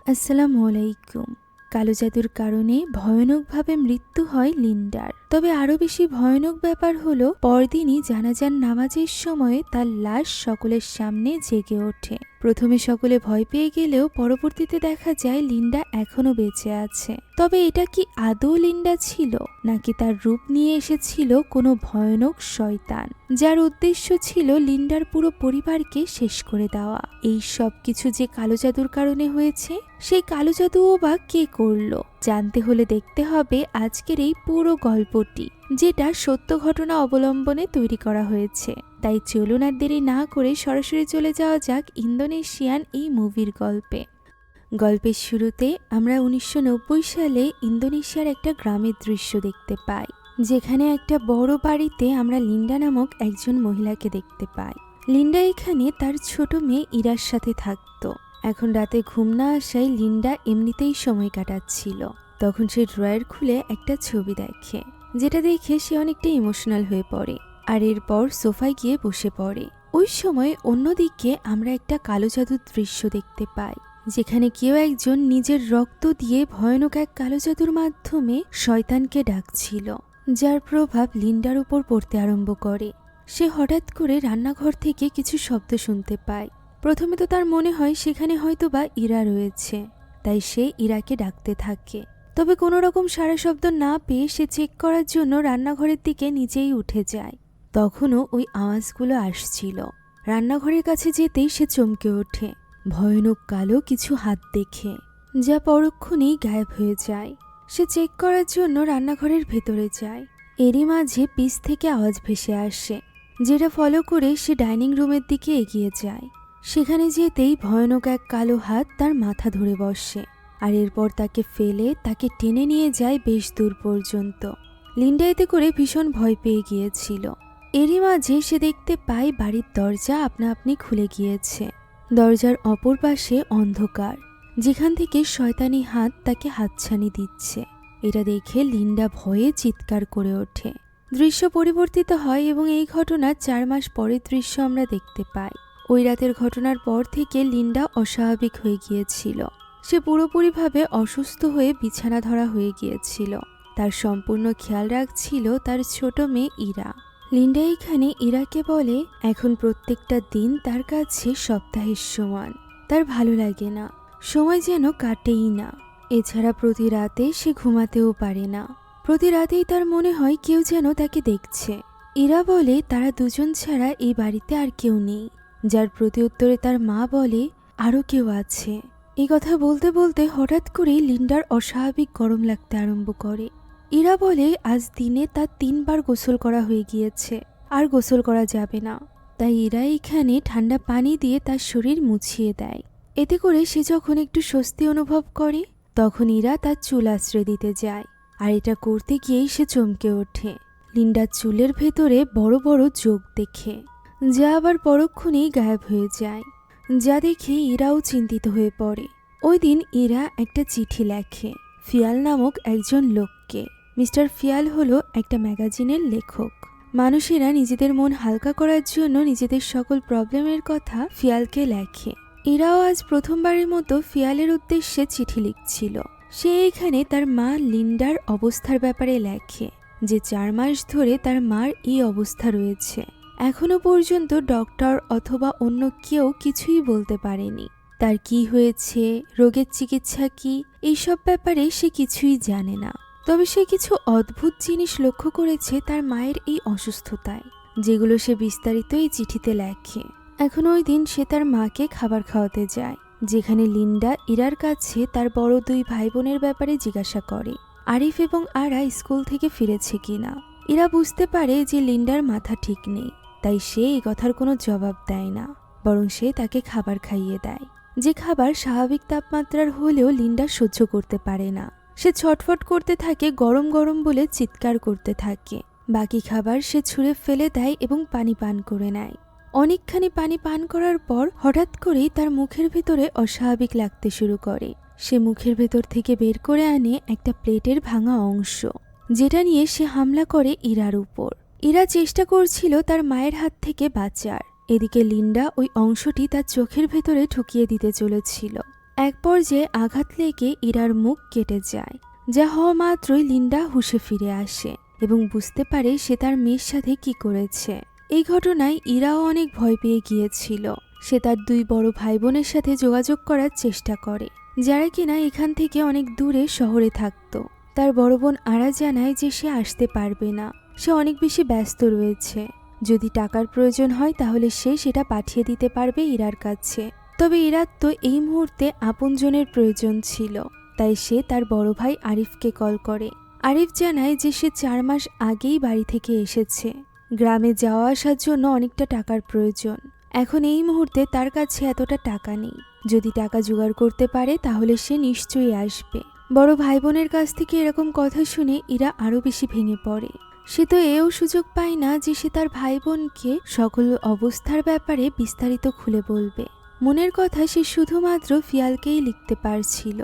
আসসালামু আলাইকুম। কালো জাদুর কারণে ভয়ানকভাবে মৃত্যু হয় লিন্ডার। তবে আরও বেশি ভয়ানক ব্যাপার হলো পরদিনই জানাজার নামাজের সময়ে তার লাশ সকলের সামনে জেগে ওঠে। প্রথমে সকলে ভয় পেয়ে গেলেও পরবর্তীতে দেখা যায় লিন্ডা এখনো বেঁচে আছে। তবে এটা কি আদৌ লিন্ডা ছিল, নাকি তার রূপ নিয়ে এসেছিল কোনো ভয়ানক শয়তান, যার উদ্দেশ্য ছিল লিন্ডার পুরো পরিবারকে শেষ করে দেওয়া? এই সব কিছু যে কালো জাদুর কারণে হয়েছে, সেই কালো জাদুও বা কে করলো, জানতে হলে দেখতে হবে আজকের এই পুরো গল্পটি, যেটা সত্য ঘটনা অবলম্বনে তৈরি করা হয়েছে। তাই চলুন আর দেরি না করে সরাসরি চলে যাওয়া যাক ইন্দোনেশিয়ান এই মুভির গল্পে। গল্পের শুরুতে আমরা 1990 সালে ইন্দোনেশিয়ার একটা গ্রামের দৃশ্য দেখতে পাই, যেখানে একটা বড় বাড়িতে আমরা লিন্ডা নামক একজন মহিলাকে দেখতে পাই। লিন্ডা এখানে তার ছোট মেয়ে ইরার সাথে থাকতো। এখন রাতে ঘুম না আসায় লিন্ডা এমনিতেই সময় কাটাচ্ছিল। তখন সে ড্রয়ার খুলে একটা ছবি দেখে, যেটা দেখে সে অনেকটা ইমোশনাল হয়ে পড়ে, আর এরপর সোফায় গিয়ে বসে পড়ে। ওই সময় অন্যদিকে আমরা একটা কালো জাদুর দৃশ্য দেখতে পাই, যেখানে কেউ একজন নিজের রক্ত দিয়ে ভয়ানক এক কালো জাদুর মাধ্যমে শয়তানকে ডাকছিল, যার প্রভাব লিন্ডার উপর পড়তে আরম্ভ করে। সে হঠাৎ করে রান্নাঘর থেকে কিছু শব্দ শুনতে পায়। প্রথমে তো তার মনে হয় সেখানে হয়তোবা ইরা রয়েছে, তাই সে ইরাকে ডাকতে থাকে। তবে কোনো রকম সারা শব্দ না পেয়ে সে চেক করার জন্য রান্নাঘরের দিকে নিজেই উঠে যায়। তখনও ওই আওয়াজগুলো আসছিল। রান্নাঘরের কাছে যেতেই সে চমকে ওঠে ভয়ানক কালো কিছু হাত দেখে, যা পরক্ষণেই গায়েব হয়ে যায়। সে চেক করার জন্য রান্নাঘরের ভেতরে যায়। এরই মাঝে পিছ থেকে আওয়াজ ভেসে আসে, যেটা ফলো করে সে ডাইনিং রুমের দিকে এগিয়ে যায়। সেখানে যেতেই ভয়ানক এক কালো হাত তার মাথা ধরে বসে, আর এরপর তাকে ফেলে তাকে টেনে নিয়ে যায় বেশ দূর পর্যন্ত। লিন্ডা এতে করে ভীষণ ভয় পেয়ে গিয়েছিল। এরই মাঝে সে দেখতে পায় বাড়ির দরজা আপনা আপনি খুলে গিয়েছে। দরজার অপর পাশে অন্ধকার, যেখান থেকে শয়তানি হাত তাকে হাতছানি দিচ্ছে। এটা দেখে লিন্ডা ভয়ে চিৎকার করে ওঠে। দৃশ্য পরিবর্তিত হয় এবং এই ঘটনার 4 মাস পরের দৃশ্য আমরা দেখতে পাই। ওই রাতের ঘটনার পর থেকে লিন্ডা অস্বাভাবিক হয়ে গিয়েছিল। সে পুরোপুরিভাবে অসুস্থ হয়ে বিছানা ধরা হয়ে গিয়েছিল। তার সম্পূর্ণ খেয়াল রাখছিল তার ছোট মেয়ে ইরা। লিন্ডা এখানে ইরাকে বলে এখন প্রত্যেকটা দিন তার কাছে সপ্তাহের সমান। তার ভালো লাগে না, সময় যেন কাটেই না। এছাড়া প্রতি রাতে সে ঘুমাতেও পারে না। প্রতি রাতেই তার মনে হয় কেউ যেন তাকে দেখছে। ইরা বলে তারা দুজন ছাড়া এই বাড়িতে আর কেউ নেই, যার প্রতি উত্তরে তার মা বলে আরও কেউ আছে। এই কথা বলতে বলতে হঠাৎ করেই লিন্ডার অস্বাভাবিক গরম লাগতে আরম্ভ করে। ইরা বলে আজ দিনে তার 3 বার গোসল করা হয়ে গিয়েছে, আর গোসল করা যাবে না। তাই ইরা এখানে ঠান্ডা পানি দিয়ে তার শরীর মুছিয়ে দেয়। এতে করে সে যখন একটু স্বস্তি অনুভব করে, তখন ইরা তার চুল আশ্রয় দিতে যায়। আর এটা করতে গিয়েই সে চমকে ওঠে লিন্ডার চুলের ভেতরে বড় বড় চোখ দেখে, যা আবার পরক্ষণেই গায়েব হয়ে যায়। যা দেখে ইরাও চিন্তিত হয়ে পড়ে। ওই দিন ইরা একটা চিঠি লেখে ফিয়াল নামক একজন লোককে। মিস্টার ফিয়াল হলো একটা ম্যাগাজিনের লেখক। মানুষেরা নিজেদের মন হালকা করার জন্য নিজেদের সকল প্রবলেমের কথা ফিয়ালকে লেখে। ইরাও আজ প্রথমবারের মতো ফিয়ালের উদ্দেশ্যে চিঠি লিখছিল। সে এখানে তার মা লিন্ডার অবস্থার ব্যাপারে লেখে, যে 4 মাস ধরে তার মার এই অবস্থা রয়েছে। এখনো পর্যন্ত ডক্টর অথবা অন্য কেউ কিছুই বলতে পারেনি তার কি হয়েছে, রোগের চিকিৎসা কি, এইসব ব্যাপারে সে কিছুই জানে না। তবে সে কিছু অদ্ভুত জিনিস লক্ষ্য করেছে তার মায়ের এই অসুস্থতায়, যেগুলো সে বিস্তারিত এই চিঠিতে লেখে। এখন ওই দিন সে তার মাকে খাবার খাওয়াতে যায়, যেখানে লিন্ডা ইরার কাছে তার বড় 2 ভাই বোনের ব্যাপারে জিজ্ঞাসা করে, আরিফ এবং আরা স্কুল থেকে ফিরেছে কিনা। ইরা বুঝতে পারে যে লিন্ডার মাথা ঠিক নেই, তাই সে এই কথার কোনো জবাব দেয় না, বরং সে তাকে খাবার খাইয়ে দেয়, যে খাবার স্বাভাবিক তাপমাত্রার হলেও লিন্ডা সহ্য করতে পারে না। সে ছটফট করতে থাকে, গরম গরম বলে চিৎকার করতে থাকে। বাকি খাবার সে ছুঁড়ে ফেলে দেয় এবং পানি পান করে নেয়। অনেকখানি পানি পান করার পর হঠাৎ করেই তার মুখের ভেতরে অস্বাভাবিক লাগতে শুরু করে। সে মুখের ভেতর থেকে বের করে আনে একটা প্লেটের ভাঙা অংশ, যেটা নিয়ে সে হামলা করে ইরার উপর। ইরা চেষ্টা করছিল তার মায়ের হাত থেকে বাঁচার। এদিকে লিন্ডা ওই অংশটি তার চোখের ভেতরে ঢুকিয়ে দিতে চলেছিল। এক পর্যায়ে আঘাত লেগে ইরার মুখ কেটে যায়, যা হওয়া মাত্রই লিন্ডা হুঁশে ফিরে আসে এবং বুঝতে পারে সে তার মেয়ের সাথে কি করেছে। এই ঘটনায় ইরাও অনেক ভয় পেয়ে গিয়েছিল। সে তার দুই বড় ভাই বোনের সাথে যোগাযোগ করার চেষ্টা করে, যারা কিনা এখান থেকে অনেক দূরে শহরে থাকত। তার বড় বোন আরা জানায় যে সে আসতে পারবে না, সে অনেক বেশি ব্যস্ত রয়েছে। যদি টাকার প্রয়োজন হয় তাহলে সে সেটা পাঠিয়ে দিতে পারবে ইরার কাছে। তবে ইরার তো এই মুহূর্তে আপনজনের প্রয়োজন ছিল, তাই সে তার বড় ভাই আরিফকে কল করে। আরিফ জানায় যে সে 4 মাস আগেই বাড়ি থেকে এসেছে। গ্রামে যাওয়া আসার জন্য অনেকটা টাকার প্রয়োজন। এখন এই মুহূর্তে তার কাছে এতটা টাকা নেই। যদি টাকা জোগাড় করতে পারে তাহলে সে নিশ্চয়ই আসবে। বড় ভাই বোনের কাছ থেকে এরকম কথা শুনে ইরা আরো বেশি ভেঙে পড়ে। সে তো এও সুযোগ পায় না যে সে তার ভাই বোনকে সকল অবস্থার ব্যাপারে বিস্তারিত খুলে বলবে। মনের কথা সে শুধুমাত্র ফিয়ালকেই লিখতে পারছিল।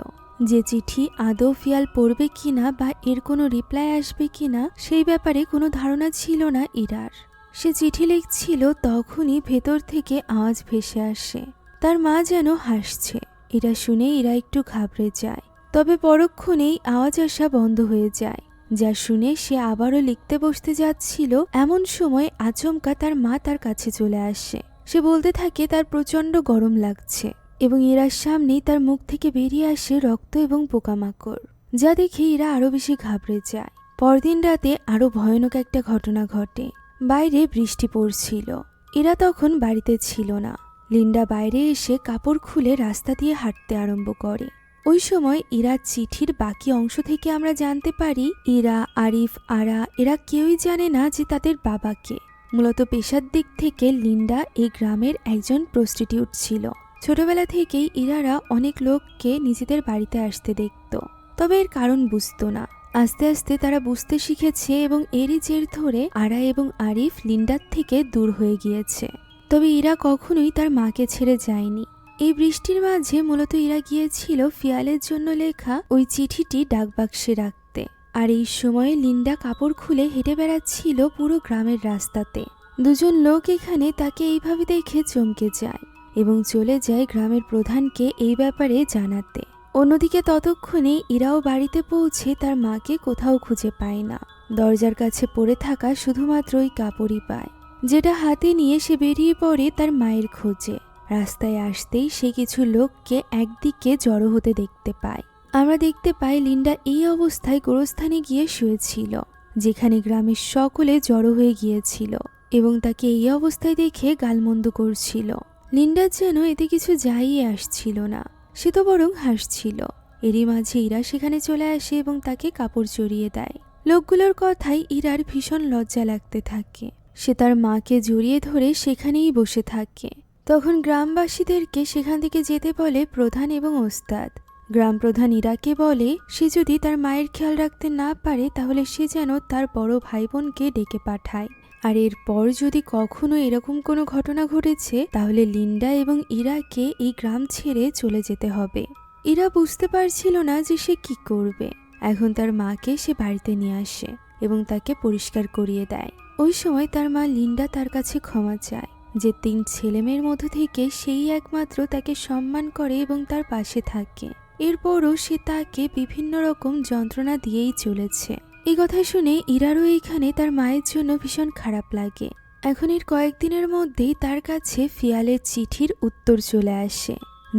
যে চিঠি আদৌ ফিয়াল পড়বে কিনা বা এর কোনো রিপ্লাই আসবে কিনা সেই ব্যাপারে কোনো ধারণা ছিল না ইরার। সে চিঠি লিখছিল, তখনই ভেতর থেকে আওয়াজ ভেসে আসে। তার মা যেন হাসছে। এটা শুনে ইরা একটু ঘাবড়ে যায়, তবে পরক্ষণেই আওয়াজ আসা বন্ধ হয়ে যায়। যা শুনে সে আবারও লিখতে বসতে যাচ্ছিল, এমন সময় আচমকা তার মা তার কাছে চলে আসে। সে বলতে থাকে তার প্রচণ্ড গরম লাগছে এবং ইরার সামনেই তার মুখ থেকে বেরিয়ে আসে রক্ত এবং পোকামাকড়, যা দেখে ইরা আরো বেশি ঘাবড়ে যায়। পরদিন রাতে আরো ভয়ানক একটা ঘটনা ঘটে। বাইরে বৃষ্টি পড়ছিল। ইরা তখন বাড়িতে ছিল না। লিন্ডা বাইরে এসে কাপড় খুলে রাস্তা দিয়ে হাঁটতে আরম্ভ করে। ওই সময় ইরার চিঠির বাকি অংশ থেকে আমরা জানতে পারি ইরা, আরিফ, আরা এরা কেউই জানে না যে তাদের বাবাকে। মূলত পেশার দিক থেকে লিন্ডা এই গ্রামের একজন প্রস্টিটিউট ছিল। ছোটবেলা থেকেই ইরারা অনেক লোককে নিজেদের বাড়িতে আসতে দেখত, তবে এর কারণ বুঝতো না। আস্তে আস্তে তারা বুঝতে শিখেছে এবং এরই জের ধরে আরা এবং আরিফ লিন্ডার থেকে দূর হয়ে গিয়েছে। তবে ইরা কখনোই তার মাকে ছেড়ে যায়নি। এই বৃষ্টির মাঝে মূলত ইরা গিয়েছিল ফিয়ালের জন্য লেখা ওই চিঠিটি ডাকবাক্সে রাখতে। আর এই সময়ে লিন্ডা কাপড় খুলে হেঁটে বেড়াচ্ছিল পুরো গ্রামের রাস্তাতে। দুজন লোক এখানে তাকে এইভাবে দেখে চমকে যায় এবং চলে যায় গ্রামের প্রধানকে এই ব্যাপারে জানাতে। অন্যদিকে ততক্ষণে ইরাও বাড়িতে পৌঁছে তার মাকে কোথাও খুঁজে পায় না। দরজার কাছে পড়ে থাকা শুধুমাত্র ওই কাপড়ই পায়, যেটা হাতে নিয়ে সে বেরিয়ে পড়ে তার মায়ের খোঁজে। রাস্তায় আসতেই সে কিছু লোককে একদিকে জড়ো হতে দেখতে পায়। আমরা দেখতে পাই লিন্ডা এই অবস্থায় গোরস্থানে গিয়ে শুয়েছিল, যেখানে গ্রামের সকলে জড়ো হয়ে গিয়েছিল এবং তাকে এই অবস্থায় দেখে গালমন্দ করছিল। লিন্ডার যেন এতে কিছু যাইয়ে আসছিল না, সে তো বরং হাসছিল। এরই মাঝে ইরা সেখানে চলে আসে এবং তাকে কাপড় জড়িয়ে দেয়। লোকগুলোর কথায় ইরার ভীষণ লজ্জা লাগতে থাকে। সে তার মাকে জড়িয়ে ধরে সেখানেই বসে থাকে। তখন গ্রামবাসীদেরকে সেখান থেকে যেতে বলে প্রধান এবং ওস্তাদ। গ্রাম প্রধান ইরাকে বলে সে যদি তার মায়ের খেয়াল রাখতে না পারে তাহলে সে যেন তার বড় ভাই বোনকে ডেকে পাঠায়। আর এরপর যদি কখনো এরকম কোনো ঘটনা ঘটেছে তাহলে লিন্ডা এবং ইরাকে এই গ্রাম ছেড়ে চলে যেতে হবে। ইরা বুঝতে পারছিল না যে সে কি করবে। এখন তার মাকে সে বাড়িতে নিয়ে আসে এবং তাকে পরিষ্কার করিয়ে দেয়। ওই সময় তার মা লিন্ডা তার কাছে ক্ষমা চায় যে 3 ছেলেমেয়ের মধ্য থেকে সেই একমাত্র তাকে সম্মান করে এবং তার পাশে থাকে। এরপরও সে তাকে বিভিন্ন রকম যন্ত্রণা দিয়েই চলেছে। এই কথা শুনে ইরারও এখানে তার মায়ের জন্য ভীষণ খারাপ লাগে। এখন এর কয়েকদিনের মধ্যেই তার কাছে ফিয়ালের চিঠির উত্তর চলে আসে,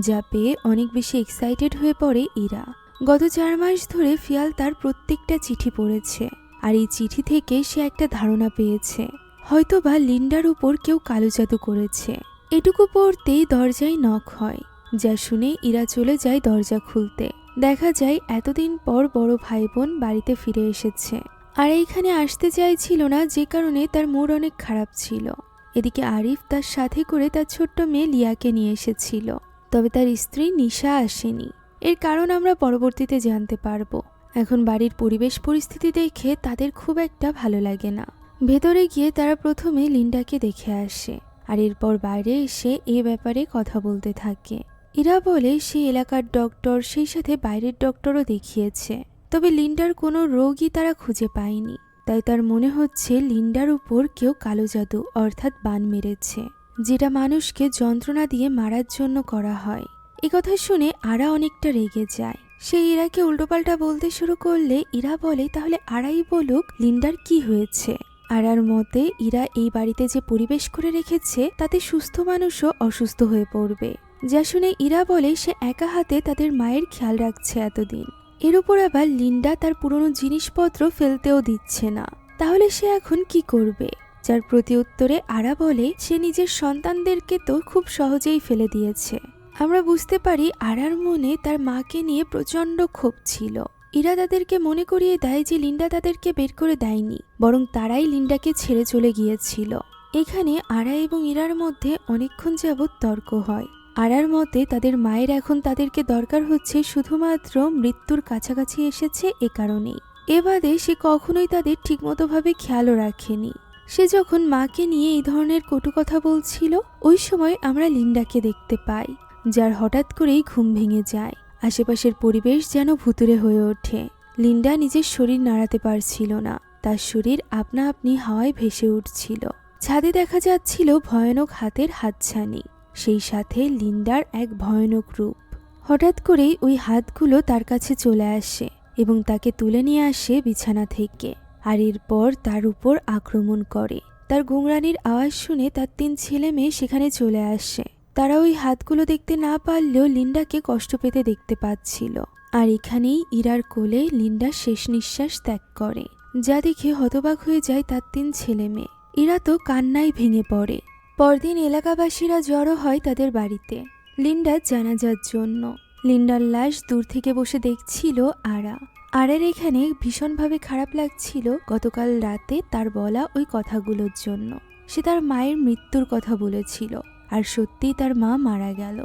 যা পেয়ে অনেক বেশি এক্সাইটেড হয়ে পড়ে ইরা। গত 4 মাস ধরে ফিয়াল তার প্রত্যেকটা চিঠি পড়েছে, আর এই চিঠি থেকে সে একটা ধারণা পেয়েছে হয়তোবা লিন্ডার উপর কেউ কালো জাদু করেছে। এটুকু পড়তেই দরজায় নক হয়, যা শুনে ইরা চলে যায় দরজা খুলতে। দেখা যায় এতদিন পর বড় ভাই বোন বাড়িতে ফিরে এসেছে, আর এইখানে আসতে চাইছিল না, যে কারণে তার মুড অনেক খারাপ ছিল। এদিকে আরিফ তার সাথে করে তার ছোট্ট মেয়ে লিয়াকে নিয়ে এসেছিল, তবে তার স্ত্রী নিশা আসেনি। এর কারণ আমরা পরবর্তীতে জানতে পারবো। এখন বাড়ির পরিবেশ পরিস্থিতি দেখে তাদের খুব একটা ভালো লাগে না। ভেতরে গিয়ে তারা প্রথমে লিন্ডাকে দেখে আসে, আর এরপর বাইরে এসে এ ব্যাপারে কথা বলতে থাকে। ইরা বলে সে এলাকার ডক্টর, সেই সাথে বাইরের ডক্টরও দেখিয়েছে, তবে লিন্ডার কোনো রোগই তারা খুঁজে পায়নি। তাই তার মনে হচ্ছে লিন্ডার উপর কেউ কালো জাদু অর্থাৎ বান মেরেছে, যেটা মানুষকে যন্ত্রণা দিয়ে মারার জন্য করা হয়। একথা শুনে আরা অনেকটা রেগে যায়। সে ইরাকে উল্টোপাল্টা বলতে শুরু করলে ইরা বলে তাহলে আরাই বলুক লিন্ডার কি হয়েছে। আরার মতে ইরা এই বাড়িতে যে পরিবেশ করে রেখেছে তাতে সুস্থ মানুষও অসুস্থ হয়ে পড়বে। যা শুনে ইরা বলে সে একা হাতে তাদের মায়ের খেয়াল রাখছে এতদিন, এর উপর আবার লিন্ডা তার পুরনো জিনিসপত্র ফেলতেও দিচ্ছে না, তাহলে সে এখন কি করবে। যার প্রতি উত্তরে আরা বলে সে নিজের সন্তানদেরকে তো খুব সহজেই ফেলে দিয়েছে। আমরা বুঝতে পারি আরার মনে তার মাকে নিয়ে প্রচন্ড ক্ষোভ ছিল। ইরা তাদেরকে মনে করিয়ে দেয় যে লিন্ডা তাদেরকে বের করে দেয়নি, বরং তারাই লিন্ডাকে ছেড়ে চলে গিয়েছিল। এখানে আরা এবং ইরার মধ্যে অনেকক্ষণ যাবৎ তর্ক হয়। আরার মতে তাদের মায়ের এখন তাদেরকে দরকার হচ্ছে শুধুমাত্র মৃত্যুর কাছাকাছি এসেছে এ কারণেই। এ বাদে সে কখনোই তাদের ঠিকমতোভাবে খেয়ালও রাখেনি। সে যখন মাকে নিয়ে এই ধরনের কটু কথা বলছিল ওই সময় আমরা লিন্ডাকে দেখতে পাই, যার হঠাৎ করেই ঘুম ভেঙে যায়। আশেপাশের পরিবেশ যেন ভুতুড়ে হয়ে ওঠে। লিন্ডা নিজের শরীর নাড়াতে পারছিল না, তার শরীর আপনা আপনি হাওয়ায় ভেসে উঠছিল। ছাদে দেখা যাচ্ছিল ভয়ানক হাতের হাতছানি, সেই সাথে লিন্ডার এক ভয়ানক রূপ। হঠাৎ করেই ওই হাতগুলো তার কাছে চলে আসে এবং তাকে তুলে নিয়ে আসে বিছানা থেকে, আর এরপর তার উপর আক্রমণ করে। তার গুংরানির আওয়াজ শুনে তার 3 ছেলে মেয়ে সেখানে চলে আসে। তারা ওই হাতগুলো দেখতে না পারলেও লিন্ডাকে কষ্ট পেতে দেখতে পাচ্ছিল। আর এখানেই ইরার কোলে লিন্ডা শেষ নিঃশ্বাস ত্যাগ করে, যা দেখে হতবাক হয়ে যায় তার 3 ছেলে মেয়ে। ইরা তো কান্নায় ভেঙে পড়ে। পরদিন এলাকাবাসীরা জড়ো হয় তাদের বাড়িতে লিন্ডার জানাজার জন্য। লিন্ডার লাশ দূর থেকে বসে দেখছিল আরা। আরার এখানে ভীষণভাবে খারাপ লাগছিল গতকাল রাতে তার বলা ওই কথাগুলোর জন্য। সে তার মায়ের মৃত্যুর কথা বলেছিল, আর সত্যিই তার মা মারা গেল।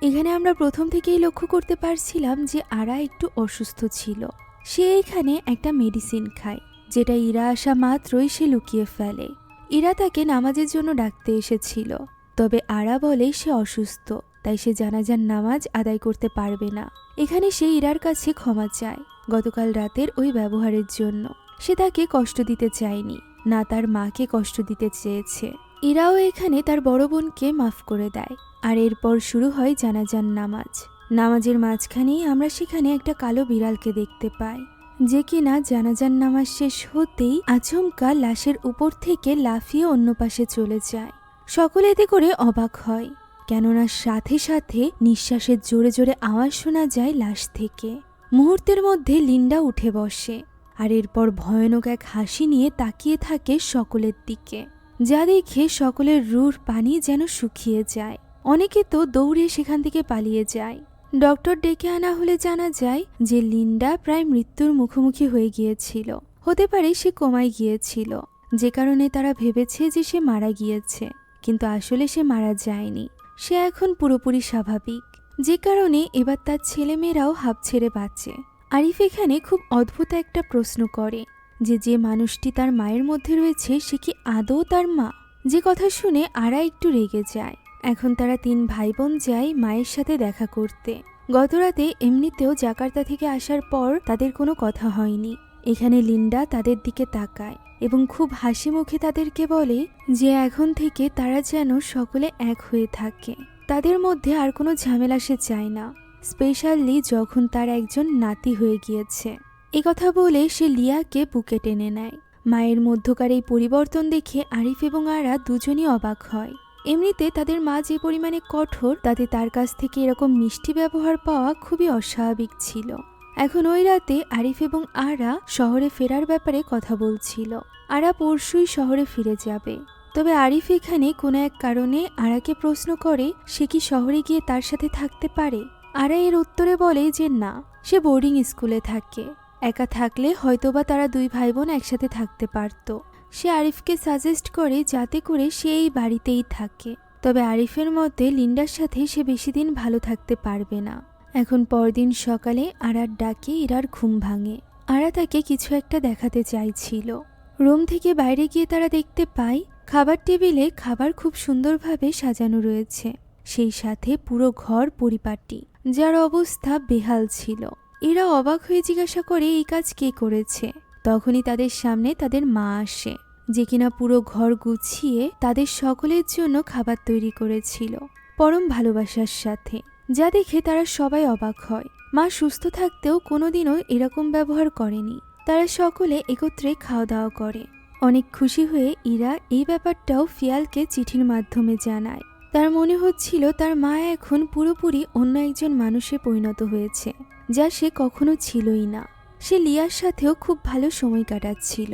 এখানে আমরা প্রথম থেকেই লক্ষ্য করতে পারছিলাম যে আরা একটু অসুস্থ ছিল। সে এখানে একটা মেডিসিন খায়, যেটা ইরা আসা মাত্রই সে লুকিয়ে ফেলে। ইরা তাকে নামাজের জন্য ডাকতে এসেছিল, তবে আরা বলে সে অসুস্থ, তাই সে জানাজার নামাজ আদায় করতে পারবে না। এখানে সে ইরার কাছে ক্ষমা চায় গতকাল রাতের ওই ব্যবহারের জন্য। সে তাকে কষ্ট দিতে চায়নি, না তার মাকে কষ্ট দিতে চেয়েছে। ইরাও এখানে তার বড় বোনকে মাফ করে দেয়, আর এরপর শুরু হয় জানাজার নামাজ। নামাজের মাঝখানেই আমরা সেখানে একটা কালো বিড়ালকে দেখতে পাই, যে কিনা জানাজার নামাজ শেষ হতেই আচমকা লাশের উপর থেকে লাফিয়ে অন্য পাশে চলে যায়। সকলে এতে করে অবাক হয়, কেননা সাথে সাথে নিঃশ্বাসের জোরে জোরে আওয়াজ শোনা যায় লাশ থেকে। মুহূর্তের মধ্যে লিন্ডা উঠে বসে, আর এরপর ভয়ানক এক হাসি নিয়ে তাকিয়ে থাকে সকলের দিকে, যা দেখে সকলের রুর পানি যেন শুকিয়ে যায়। অনেকে তো দৌড়ে সেখান থেকে পালিয়ে যায়। ডক্টর ডেকে আনা হলে জানা যায় যে লিন্ডা প্রায় মৃত্যুর মুখোমুখি হয়ে গিয়েছিল। হতে পারে সে কোমায় গিয়েছিল, যে কারণে তারা ভেবেছে যে সে মারা গিয়েছে, কিন্তু আসলে সে মারা যায়নি। সে এখন পুরোপুরি স্বাভাবিক, যে কারণে এবার তার ছেলেমেয়েরাও হাঁপ ছেড়ে বাঁচে। আরিফ এখানে খুব অদ্ভুত একটা প্রশ্ন করে যে মানুষটি তার মায়ের মধ্যে রয়েছে সে কি আদৌ তার মা। যে কথা শুনে আরা একটু রেগে যায়। এখন তারা 3 ভাই বোন যায় মায়ের সাথে দেখা করতে। গতরাতে এমনিতেও জাকার্তা থেকে আসার পর তাদের কোনো কথা হয়নি। এখানে লিন্ডা তাদের দিকে তাকায় এবং খুব হাসি মুখে তাদেরকে বলে যে এখন থেকে তারা যেন সকলে এক হয়ে থাকে, তাদের মধ্যে আর কোনো ঝামেলা সে চায় না, স্পেশালি যখন তার একজন নাতি হয়ে গিয়েছে। এ কথা বলে সে লিয়াকে বুকে টেনে নেয়। মায়ের মধ্যকার এই পরিবর্তন দেখে আরিফ এবং আরা দুজনই অবাক হয়। এমনিতে তাদের মা যে পরিমাণে কঠোর, তাতে তার কাছ থেকে এরকম মিষ্টি ব্যবহার পাওয়া খুবই অস্বাভাবিক ছিল। এখন ওই রাতে আরিফ এবং আরা শহরে ফেরার ব্যাপারে কথা বলছিল। আরা পরশুই শহরে ফিরে যাবে, তবে আরিফ এখানে কোনো এক কারণে আরাকে প্রশ্ন করে সে কি শহরে গিয়ে তার সাথে থাকতে পারে। আরা এর উত্তরে বলে যে না, সে বোর্ডিং স্কুলে থাকে, একা থাকলে হয়তোবা তারা 2 ভাই বোন একসাথে থাকতে পারত। সে আরিফকে সাজেস্ট করে যাতে করে সে এই বাড়িতেই থাকে, তবে আরিফের মতে লিন্ডার সাথে সে বেশি দিন ভালো থাকতে পারবে না। এখন পরদিন সকালে আরার ডাকে ইরার ঘুম ভাঙে। আরা তাকে কিছু একটা দেখাতে চাইছিল। রুম থেকে বাইরে গিয়ে তারা দেখতে পায় খাবার টেবিলে খাবার খুব সুন্দরভাবে সাজানো রয়েছে, সেই সাথে পুরো ঘর পরিপাটি, যার অবস্থা বেহাল ছিল। এরা অবাক হয়ে জিজ্ঞাসা করে এই কাজ কে করেছে। তখনই তাদের সামনে তাদের মা আসে, যে কিনা পুরো ঘর গুছিয়ে তাদের সকলের জন্য খাবার তৈরি করেছিল পরম ভালোবাসার সাথে। যা দেখে তারা সবাই অবাক হয়। মা সুস্থ থাকতেও কোনোদিনও এরকম ব্যবহার করেনি। তারা সকলে একত্রে খাওয়া দাওয়া করে। অনেক খুশি হয়ে ইরা এই ব্যাপারটাও ফিয়ালকে চিঠির মাধ্যমে জানায়। তার মনে হচ্ছিল তার মা এখন পুরোপুরি অন্য একজন মানুষে পরিণত হয়েছে, যা সে কখনো ছিলই না। সে লিয়ার সাথেও খুব ভালো সময় কাটাচ্ছিল,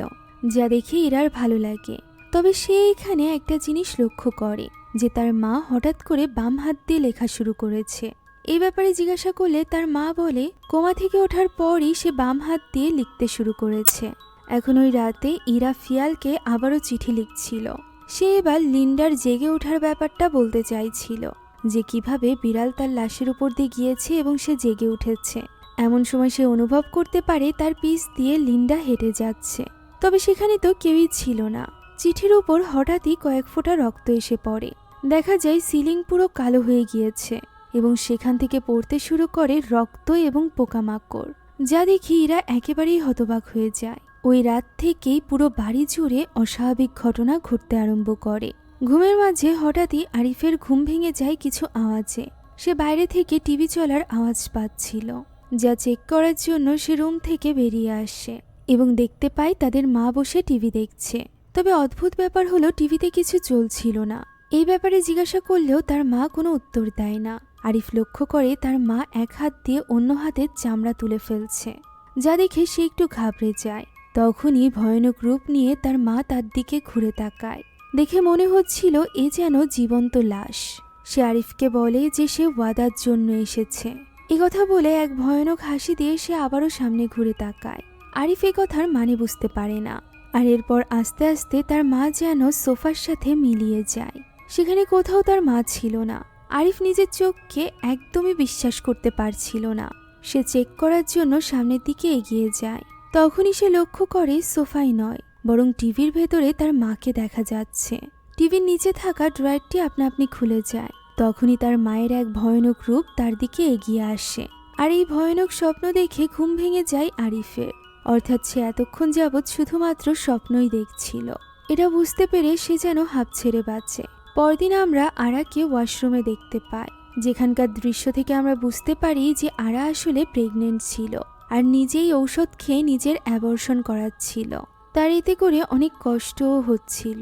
যা দেখে ইরার ভালো লাগে। তবে সে এখানে একটা জিনিস লক্ষ্য করে যে তার মা হঠাৎ করে বাম হাত দিয়ে লেখা শুরু করেছে। এই ব্যাপারে জিজ্ঞাসা করলে তার মা বলে কোমা থেকে ওঠার পরই সে বাম হাত দিয়ে লিখতে শুরু করেছে। এখন ওই রাতে ইরা ফিয়ালকে আবারও চিঠি লিখছিল। সে এবার লিন্ডার জেগে ওঠার ব্যাপারটা বলতে চাইছিল, যে কিভাবে বিড়াল তার লাশের উপর দিয়ে গিয়েছে এবং সে জেগে উঠেছে। এমন সময় সে অনুভব করতে পারে তার পিছ দিয়ে লিন্ডা হেঁটে যাচ্ছে। তবে সেখানে তো কেউই ছিল না। চিঠির উপর হঠাৎই কয়েক ফোঁটা রক্ত এসে পড়ে। দেখা যায় সিলিং পুরো কালো হয়ে গিয়েছে এবং সেখান থেকে পড়তে শুরু করে রক্ত এবং পোকামাকড়, যা দেখি ইরা একেবারেই হতবাক হয়ে যায়। ওই রাত থেকেই পুরো বাড়ি জুড়ে অস্বাভাবিক ঘটনা ঘটতে আরম্ভ করে। ঘুমের মাঝে হঠাৎই আরিফের ঘুম ভেঙে যায় কিছু আওয়াজে। সে বাইরে থেকে টিভি চলার আওয়াজ পাচ্ছিল, যা চেক করার জন্য সে রুম থেকে বেরিয়ে আসে এবং দেখতে পায় তাদের মা বসে টিভি দেখছে। তবে অদ্ভুত ব্যাপার হলো টিভিতে কিছু চলছিল না। এই ব্যাপারে জিজ্ঞাসা করলেও তার মা কোনো উত্তর দেয় না। আরিফ লক্ষ্য করে তার মা এক হাত দিয়ে অন্য হাতের চামড়া তুলে ফেলছে, যা দেখে সে একটু ঘাবড়ে যায়। তখনই ভয়ানক রূপ নিয়ে তার মা তার দিকে ঘুরে তাকায়। দেখে মনে হচ্ছিল এ যেন জীবন্ত লাশ। সে আরিফকে বলে যে সে ওয়াদার জন্য এসেছে। এ কথা বলে এক ভয়ানক হাসি দিয়ে সে আবারও সামনে ঘুরে তাকায়। আরিফ এ কথার মানে বুঝতে পারে না। আর এরপর আস্তে আস্তে তার মা যেন সোফার সাথে মিলিয়ে যায়। সেখানে কোথাও তার মা ছিল না। আরিফ নিজের চোখকে একদমই বিশ্বাস করতে পারছিল না। সে চেক করার জন্য সামনের দিকে এগিয়ে যায়। তখনই সে লক্ষ্য করে সোফাই নয়, বরং টিভির ভেতরে তার মাকে দেখা যাচ্ছে। টিভির নিচে থাকা ড্রয়ারটি আপনা আপনি খুলে যায়। তখনই তার মায়ের এক ভয়ানক রূপ তার দিকে এগিয়ে আসে। আর এই ভয়ানক স্বপ্ন দেখে ঘুম ভেঙে যায় আরিফের। অর্থাৎ সে এতক্ষণ যাবৎ শুধুমাত্র স্বপ্নই দেখছিল। এটা বুঝতে পেরে সে যেন হাঁপ ছেড়ে বাঁচে। পরদিন আমরা আরাকে ওয়াশরুমে দেখতে পাই, যেখানকার দৃশ্য থেকে আমরা বুঝতে পারি যে আরা আসলে প্রেগনেন্ট ছিল আর নিজেই ঔষধ খেয়ে নিজের অ্যাবর্শন করাচ্ছিল। তার এতে করে অনেক কষ্টও হচ্ছিল।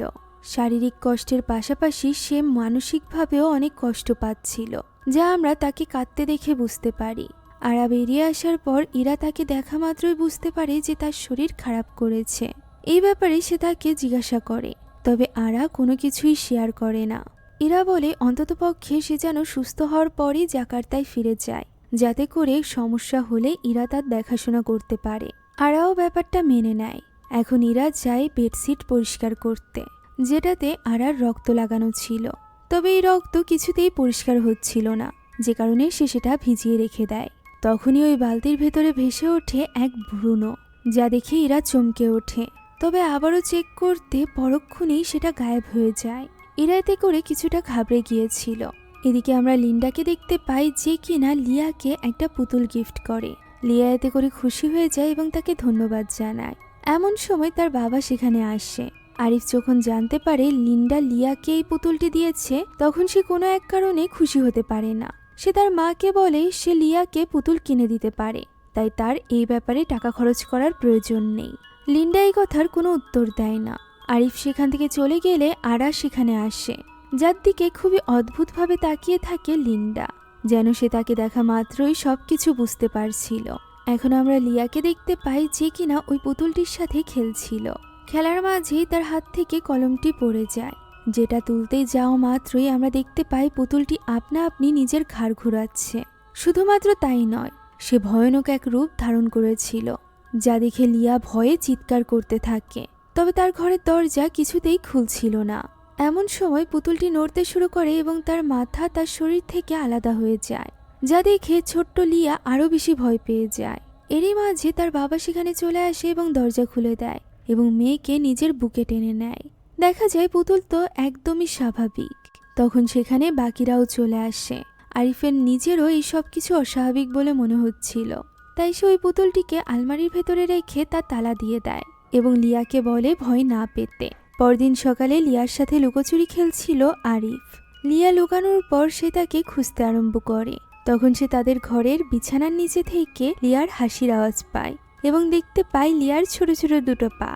শারীরিক কষ্টের পাশাপাশি সে মানসিকভাবেও অনেক কষ্ট পাচ্ছিল, যা আমরা তাকে কাঁদতে দেখে বুঝতে পারি। আরা বেরিয়ে আসার পর ইরা তাকে দেখা মাত্রই বুঝতে পারে যে তার শরীর খারাপ করেছে। এই ব্যাপারে সে তাকে জিজ্ঞাসা করে, তবে আরা কোনো কিছুই শেয়ার করে না। ইরা বলে অন্ততপক্ষে সে যেন সুস্থ হওয়ার পরই জাকার্তায় ফিরে যায়, যাতে করে সমস্যা হলে ইরা তার দেখাশোনা করতে পারে। আরাও ব্যাপারটা মেনে নেয়। এখন ইরা যায় বেডশিট পরিষ্কার করতে, যেটাতে আরার রক্ত লাগানো ছিল। তবে এই রক্ত কিছুতেই পরিষ্কার হচ্ছিল না, যে কারণে সে সেটা ভিজিয়ে রেখে দেয়। তখনই ওই বালতির ভেতরে ভেসে ওঠে এক ভ্রূণ, যা দেখে ইরা চমকে ওঠে। তবে আবারও চেক করতে পরক্ষণেই সেটা গায়েব হয়ে যায়। ইরা এতে করে কিছুটা ঘাবড়ে গিয়েছিল। এদিকে আমরা লিন্ডাকে দেখতে পাই, যে কিনা লিয়াকে একটা পুতুল গিফট করে। লিয়া এতে করে খুশি হয়ে যায় এবং তাকে ধন্যবাদ জানায়। এমন সময় তার বাবা সেখানে আসে। আরিফ যখন জানতে পারে লিন্ডা লিয়াকে এই পুতুলটি দিয়েছে, তখন সে কোনো এক কারণে খুশি হতে পারে না। সে তার মাকে বলে সে লিয়াকে পুতুল কিনে দিতে পারে, তাই তার এই ব্যাপারে টাকা খরচ করার প্রয়োজন নেই। লিন্ডা এই কথার কোনো উত্তর দেয় না। আরিফ সেখান থেকে চলে গেলে আরা সেখানে আসে, যার দিকে খুবই অদ্ভুতভাবে তাকিয়ে থাকে লিন্ডা, যেন সে তাকে দেখা মাত্রই সবকিছু বুঝতে পারছিল। এখন আমরা লিয়াকে দেখতে পাই, যে কিনা ওই পুতুলটির সাথে খেলছিল। খেলার মাঝেই তার হাত থেকে কলমটি পড়ে যায়, যেটা তুলতে যাওয়া মাত্রই আমরা দেখতে পাই পুতুলটি আপনা আপনি নিজের ঘাড় ঘুরাচ্ছে। শুধুমাত্র তাই নয়, সে ভয়ানক এক রূপ ধারণ করেছিল, যা দেখে লিয়া ভয়ে চিৎকার করতে থাকে। তবে তার ঘরের দরজা কিছুতেই খুলছিল না। এমন সময় পুতুলটি নড়তে শুরু করে এবং তার মাথা তার শরীর থেকে আলাদা হয়ে যায়, যা দেখে ছোট্ট লিয়া আরো বেশি ভয় পেয়ে যায়। এরই মাঝে তার বাবা সেখানে চলে আসে এবং দরজা খুলে দেয় এবং মেয়েকে নিজের বুকে টেনে নেয়। দেখা যায় পুতুল তো একদমই স্বাভাবিক। তখন সেখানে বাকিরাও চলে আসে। আরিফের নিজেরও এই সব কিছু অস্বাভাবিক বলে মনে হচ্ছিল, তাই সে ওই পুতুলটিকে আলমারির ভেতরে রেখে তার তালা দিয়ে দেয় এবং লিয়াকে বলে ভয় না পেতে। পরদিন সকালে লিয়ার সাথে লুকোচুরি খেলছিল আরিফ। লিয়া লুকানোর পর সে তাকে খুঁজতে আরম্ভ করে। তখন সে তাদের ঘরের বিছানার নিচে থেকে লিয়ার হাসির আওয়াজ পায় এবং দেখতে পায় লিয়ার ছোট ছোট দুটো পা,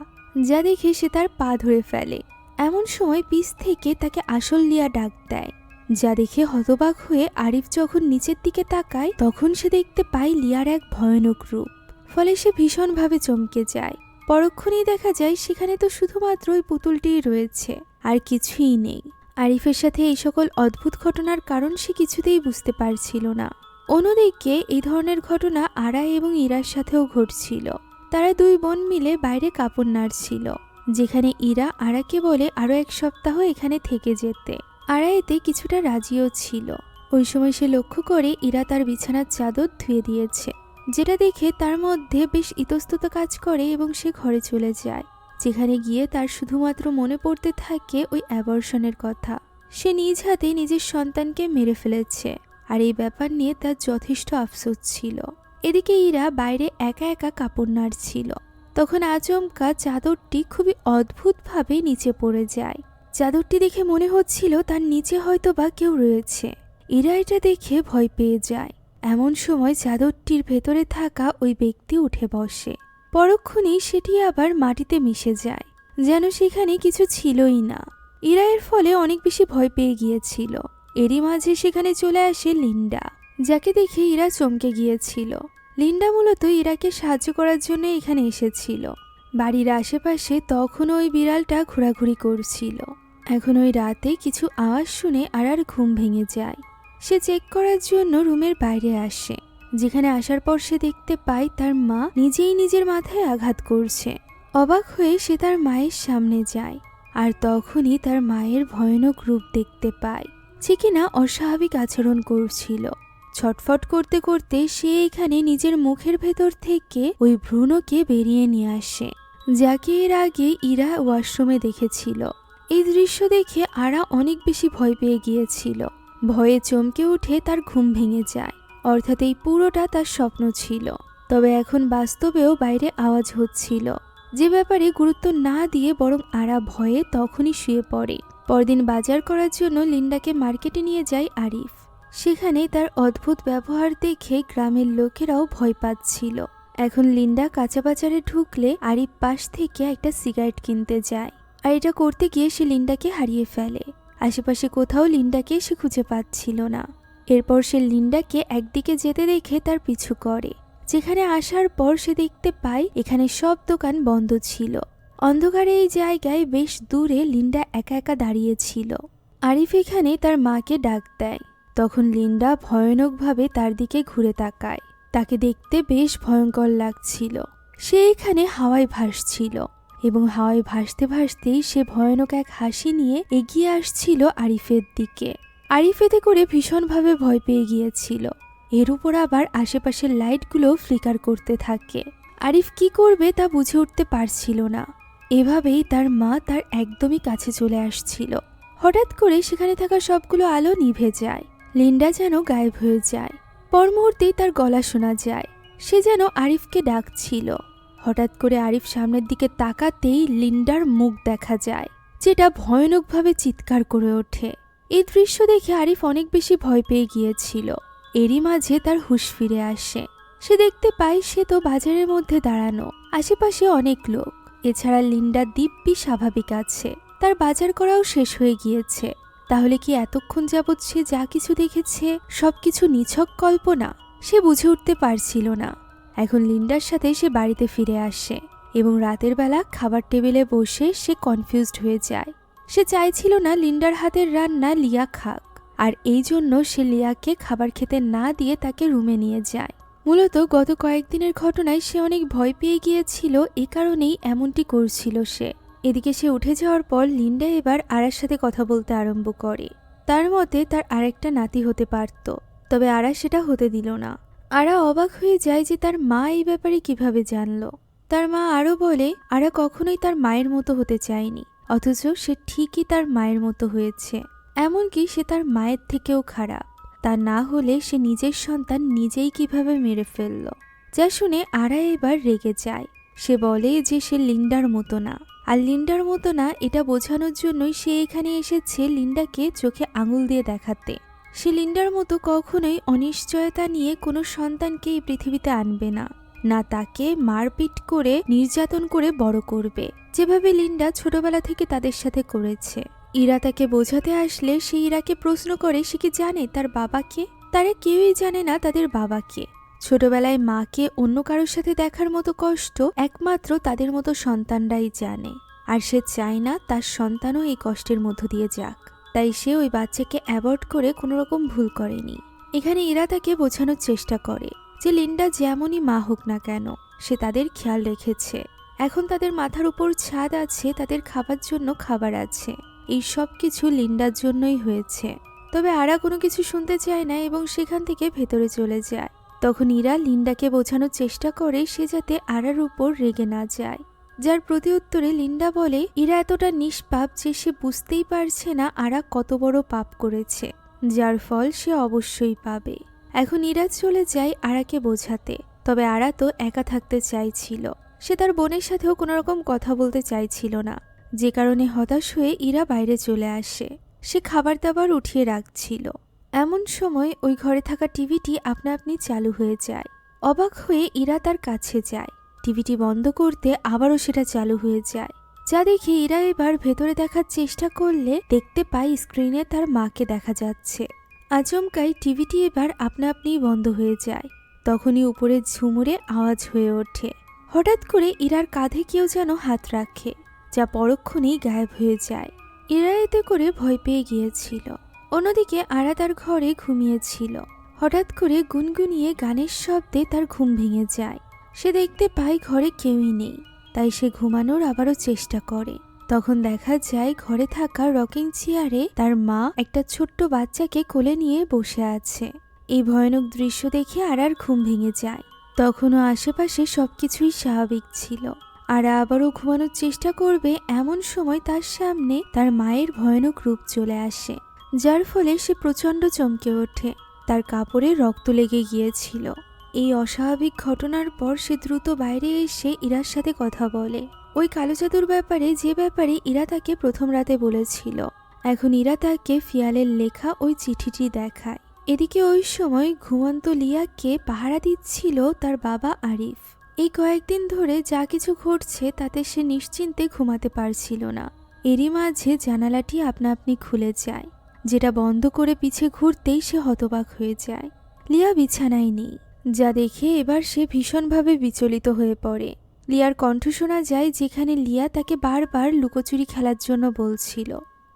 যা দেখে সে তার পা ধরে ফেলে। এমন সময় পিছ থেকে তাকে আসল লিয়া ডাক দেয়, যা দেখে হতবাক হয়ে আরিফ যখন নিচের দিকে তাকায় তখন সে দেখতে পায় লিয়ার এক ভয়ানক রূপ। ফলে সে ভীষণভাবে চমকে যায়। পরক্ষণেই দেখা যায় সেখানে তো শুধুমাত্র ওই পুতুলটিই রয়েছে, আর কিছুই নেই। আরিফের সাথে এই সকল অদ্ভুত ঘটনার কারণ সে কিছুতেই বুঝতে পারছিল না। অন্যদিকে এই ধরনের ঘটনা আরা এবং ইরার সাথেও ঘটছিল। তারা দুই বোন মিলে বাইরে কাপড় নাড়ছিল, যেখানে ইরা আরাকে বলে আরও 1 সপ্তাহ এখানে থেকে যেতে। আরা এতে কিছুটা রাজিও ছিল। ওই সময় সে লক্ষ্য করে ইরা তার বিছানার চাদর ধুয়ে দিয়েছে, যেটা দেখে তার মধ্যে বেশ ইতস্তত কাজ করে এবং সে ঘরে চলে যায়, যেখানে গিয়ে তার শুধুমাত্র মনে পড়তে থাকে ওই অ্যাবর্শনের কথা। সে নিজ হাতে নিজের সন্তানকে মেরে ফেলেছে, আর এই ব্যাপার নিয়ে তার যথেষ্ট আফসোস ছিল। এদিকে ইরা বাইরে একা একা কাপড় নাড়ছিল। তখন আচমকা চাদরটি খুবই অদ্ভুতভাবে নিচে পড়ে যায়। চাদরটি দেখে মনে হচ্ছিল তার নিচে হয়তো বা কেউ রয়েছে। ইরা এটা দেখে ভয় পেয়ে যায়। এমন সময় চাদরটির ভেতরে থাকা ওই ব্যক্তি উঠে বসে। পরক্ষণেই সেটি আবার মাটিতে মিশে যায়, যেন সেখানে কিছু ছিলই না। ইরা এর ফলে অনেক বেশি ভয় পেয়ে গিয়েছিল। এরই মাঝে সেখানে চলে আসে লিন্ডা, যাকে দেখে ইরা চমকে গিয়েছিল। লিন্ডা মূলত ইরাকে সাহায্য করার জন্য এখানে এসেছিল। বাড়ির আশেপাশে তখনও ওই বিড়ালটা ঘোরাঘুরি করছিল। এখন ওই রাতে কিছু আওয়াজ শুনে আরার ঘুম ভেঙে যায়। সে চেক করার জন্য রুমের বাইরে আসে, যেখানে আসার পর সে দেখতে পায় তার মা নিজেই নিজের মাথায় আঘাত করছে। অবাক হয়ে সে তার মায়ের সামনে যায়, আর তখনই তার মায়ের ভয়ানক রূপ দেখতে পায়, যে কিনা অস্বাভাবিক আচরণ করছিল। ছটফট করতে করতে সে এখানে নিজের মুখের ভেতর থেকে ওই ভ্রূণকে বেরিয়ে নিয়ে আসে, যাকে এর আগে ইরা ওয়াশরুমে দেখেছিল। এই দৃশ্য দেখে আরা অনেক বেশি ভয় পেয়ে গিয়েছিল। ভয়ে চমকে উঠে তার ঘুম ভেঙে যায়। অর্থাৎ এই পুরোটা তার স্বপ্ন ছিল। তবে এখন বাস্তবেও বাইরে আওয়াজ হচ্ছিল, যে ব্যাপারে গুরুত্ব না দিয়ে বরং আরা ভয়ে তখনই শুয়ে পড়ে। পরদিন বাজার করার জন্য লিন্ডাকে মার্কেটে নিয়ে যায় আরিফ। সেখানে তার অদ্ভুত ব্যবহার দেখে গ্রামের লোকেরাও ভয় পাচ্ছিল। এখন লিন্ডা কাঁচা বাজারে ঢুকলে আরিফ পাশ থেকে একটা সিগারেট কিনতে যায়, আর এটা করতে গিয়ে সে লিন্ডাকে হারিয়ে ফেলে। আশেপাশে কোথাও লিন্ডাকে সে খুঁজে পাচ্ছিল না। এরপর সে লিন্ডাকে একদিকে যেতে দেখে তার পিছু করে, যেখানে আসার পর সে দেখতে পায় এখানে সব দোকান বন্ধ ছিল। অন্ধকারে এই জায়গায় বেশ দূরে লিন্ডা একা একা দাঁড়িয়েছিল। আরিফ এখানে তার মাকে ডাক দেয়। তখন লিন্ডা ভয়ানকভাবে তার দিকে ঘুরে তাকায়। তাকে দেখতে বেশ ভয়ঙ্কর লাগছিল। সে এখানে হাওয়ায় ভাসছিল, এবং হাওয়ায় ভাসতে ভাসতেই সে ভয়ানক এক হাসি নিয়ে এগিয়ে আসছিল আরিফের দিকে। আরিফ এতে করে ভীষণভাবে ভয় পেয়ে গিয়েছিল। এর উপর আবার আশেপাশের লাইটগুলো ফ্লিকার করতে থাকে। আরিফ কি করবে তা বুঝে উঠতে পারছিল না। এভাবেই তার মা তার একদমই কাছে চলে আসছিল। হঠাৎ করে সেখানে থাকা সবগুলো আলো নিভে যায়। লিন্ডা যেন গায়েব হয়ে যায়। পর মুহূর্তেই তার গলা শোনা যায়। সে যেন আরিফকে ডাকছিল। হঠাৎ করে আরিফ সামনের দিকে তাকাতেই লিন্ডার মুখ দেখা যায়, যেটা ভয়ানকভাবে চিৎকার করে ওঠে। এই দৃশ্য দেখে আরিফ অনেক বেশি ভয় পেয়ে গিয়েছিল। এরই মাঝে তার হুঁশ ফিরে আসে। সে দেখতে পায় সে তো বাজারের মধ্যে দাঁড়ানো, আশেপাশে অনেক লোক। এছাড়া লিন্ডা দিব্যি স্বাভাবিক আছে, তার বাজার করাও শেষ হয়ে গিয়েছে। তাহলে কি এতক্ষণ যাবৎ সে যা কিছু দেখেছে সবকিছু নিছক কল্পনা? সে বুঝে উঠতে পারছিল না। এখন লিন্ডার সাথে সে বাড়িতে ফিরে আসে, এবং রাতের বেলা খাবার টেবিলে বসে সে কনফিউজড হয়ে যায়। সে চাইছিল না লিন্ডার হাতের রান্না লিয়া খাক, আর এই জন্য সে লিয়াকে খাবার খেতে না দিয়ে তাকে রুমে নিয়ে যায়। মূলত গত কয়েকদিনের ঘটনায় সে অনেক ভয় পেয়ে গিয়েছিল, এ কারণেই এমনটি করছিল সে। এদিকে সে উঠে যাওয়ার পর লিন্ডা এবার আরার সাথে কথা বলতে আরম্ভ করে। তার মতে তার আরেকটা নাতি হতে পারত, তবে আরা সেটা হতে দিল না। আরা অবাক হয়ে যায় যে তার মা এই ব্যাপারে কিভাবে জানলো। তার মা আরও বলে আরা কখনোই তার মায়ের মতো হতে চায়নি, অথচ সে ঠিকই তার মায়ের মতো হয়েছে। এমনকি সে তার মায়ের থেকেও খারাপ। তা না হলে সে নিজের সন্তান নিজেই কিভাবে মেরে ফেলল। যা শুনে আরা এবার রেগে যায়। সে বলে যে সে লিন্ডার মতো না, আর লিন্ডার মতো না এটা বোঝানোর জন্যই সে এখানে এসেছে লিন্ডাকে চোখে আঙুল দিয়ে দেখাতে। সে লিন্ডার মতো কখনোই অনিশ্চয়তা নিয়ে কোনো সন্তানকে এই পৃথিবীতে আনবে না, না তাকে মারপিট করে নির্যাতন করে বড় করবে, যেভাবে লিন্ডা ছোটবেলা থেকে তাদের সাথে করেছে। ইরা তাকে বোঝাতে আসলে সে ইরাকে প্রশ্ন করে সে কি জানে তার বাবাকে। তারা কেউই জানে না তাদের বাবাকে। ছোটবেলায় মাকে অন্য কারোর সাথে দেখার মতো কষ্ট একমাত্র তাদের মতো সন্তানরাই জানে, আর সে চায় না তার সন্তানও এই কষ্টের মধ্য দিয়ে যাক। তাই সে ওই বাচ্চাকে অ্যাভয়েড করে কোনো রকম ভুল করেনি। এখানে ইরা তাকে বোঝানোর চেষ্টা করে যে লিন্ডা যেমনই মা হোক না কেন সে তাদের খেয়াল রেখেছে। এখন তাদের মাথার উপর ছাদ আছে, তাদের খাবার জন্য খাবার আছে, এই সব কিছু লিন্ডার জন্যই হয়েছে। তবে আরা কোনো কিছু শুনতে চায় না এবং সেখান থেকে ভেতরে চলে যায়। তখন ইরা লিন্ডাকে বোঝানোর চেষ্টা করে সে যাতে আরার উপর রেগে না যায়, যার প্রতি উত্তরে লিন্ডা বলে ইরা এতটা নিষ্পাপ যে সে বুঝতেই পারছে না আরা কত বড় পাপ করেছে, যার ফল সে অবশ্যই পাবে। এখন ইরা চলে যায় আরাকে বোঝাতে। তবে আরা তো একা থাকতে চাইছিল, সে তার বোনের সাথেও কোনো রকম কথা বলতে চাইছিল না, যে কারণে হতাশ হয়ে ইরা বাইরে চলে আসে। সে খাবার দাবার উঠিয়ে রাখছিল। এমন সময় ওই ঘরে থাকা টিভিটি আপনা আপনি চালু হয়ে যায়। অবাক হয়ে ইরা তার কাছে যায়। টিভিটি বন্ধ করতে আবারও সেটা চালু হয়ে যায়, যা দেখে ইরা এবার ভেতরে দেখার চেষ্টা করলে দেখতে পায় স্ক্রিনে তার মাকে দেখা যাচ্ছে। আচমকাই টিভিটি এবার আপনা আপনিই বন্ধ হয়ে যায়। তখনই উপরে ঝুমুরে আওয়াজ হয়ে ওঠে। হঠাৎ করে ইরার কাঁধে কেউ যেন হাত রাখে, যা পরক্ষণেই গায়েব হয়ে যায়। ইরা এতে করে ভয় পেয়ে গিয়েছিল। অন্যদিকে আরা তার ঘরে ঘুমিয়েছিল। হঠাৎ করে গুনগুনিয়ে গানের শব্দে তার ঘুম ভেঙে যায়। সে দেখতে পায় ঘরে কেউই নেই, তাই সে ঘুমানোর আবারও চেষ্টা করে। তখন দেখা যায় ঘরে থাকা রকিং চেয়ারে তার মা একটা ছোট্ট বাচ্চাকে কোলে নিয়ে বসে আছে। এই ভয়ানক দৃশ্য দেখে আরার ঘুম ভেঙে যায়। তখনও আশেপাশে সবকিছুই স্বাভাবিক ছিল। আরা আবারও ঘুমানোর চেষ্টা করবে, এমন সময় তার সামনে তার মায়ের ভয়ানক রূপ চলে আসে, যার ফলে সে প্রচণ্ড চমকে ওঠে। তার কাপড়ে রক্ত লেগে গিয়েছিল। এই অস্বাভাবিক ঘটনার পর সে দ্রুত বাইরে এসে ইরার সাথে কথা বলে, ওই কালো জাদুর ব্যাপারে, যে ব্যাপারে ইরা তাকে প্রথম রাতে বলেছিল। এখন ইরা তাকে ফিয়ালের লেখা ওই চিঠিটি দেখায়। এদিকে ওই সময় ঘুমন্ত লিয়াকে পাহারা দিচ্ছিল তার বাবা আরিফ। এই কয়েকদিন ধরে যা কিছু ঘটছে তাতে সে নিশ্চিন্তে ঘুমাতে পারছিল না। এরই মাঝে জানালাটি আপনা আপনি খুলে যায়, যেটা বন্ধ করে পিছে ঘুরতেই সে হতবাক হয়ে যায়। লিয়া বিছানায় নেই, যা দেখে এবার সে ভীষণভাবে বিচলিত হয়ে পড়ে। লিয়ার কণ্ঠ শোনা যায়, যেখানে লিয়া তাকে বারবার লুকোচুরি খেলার জন্য বলছিল।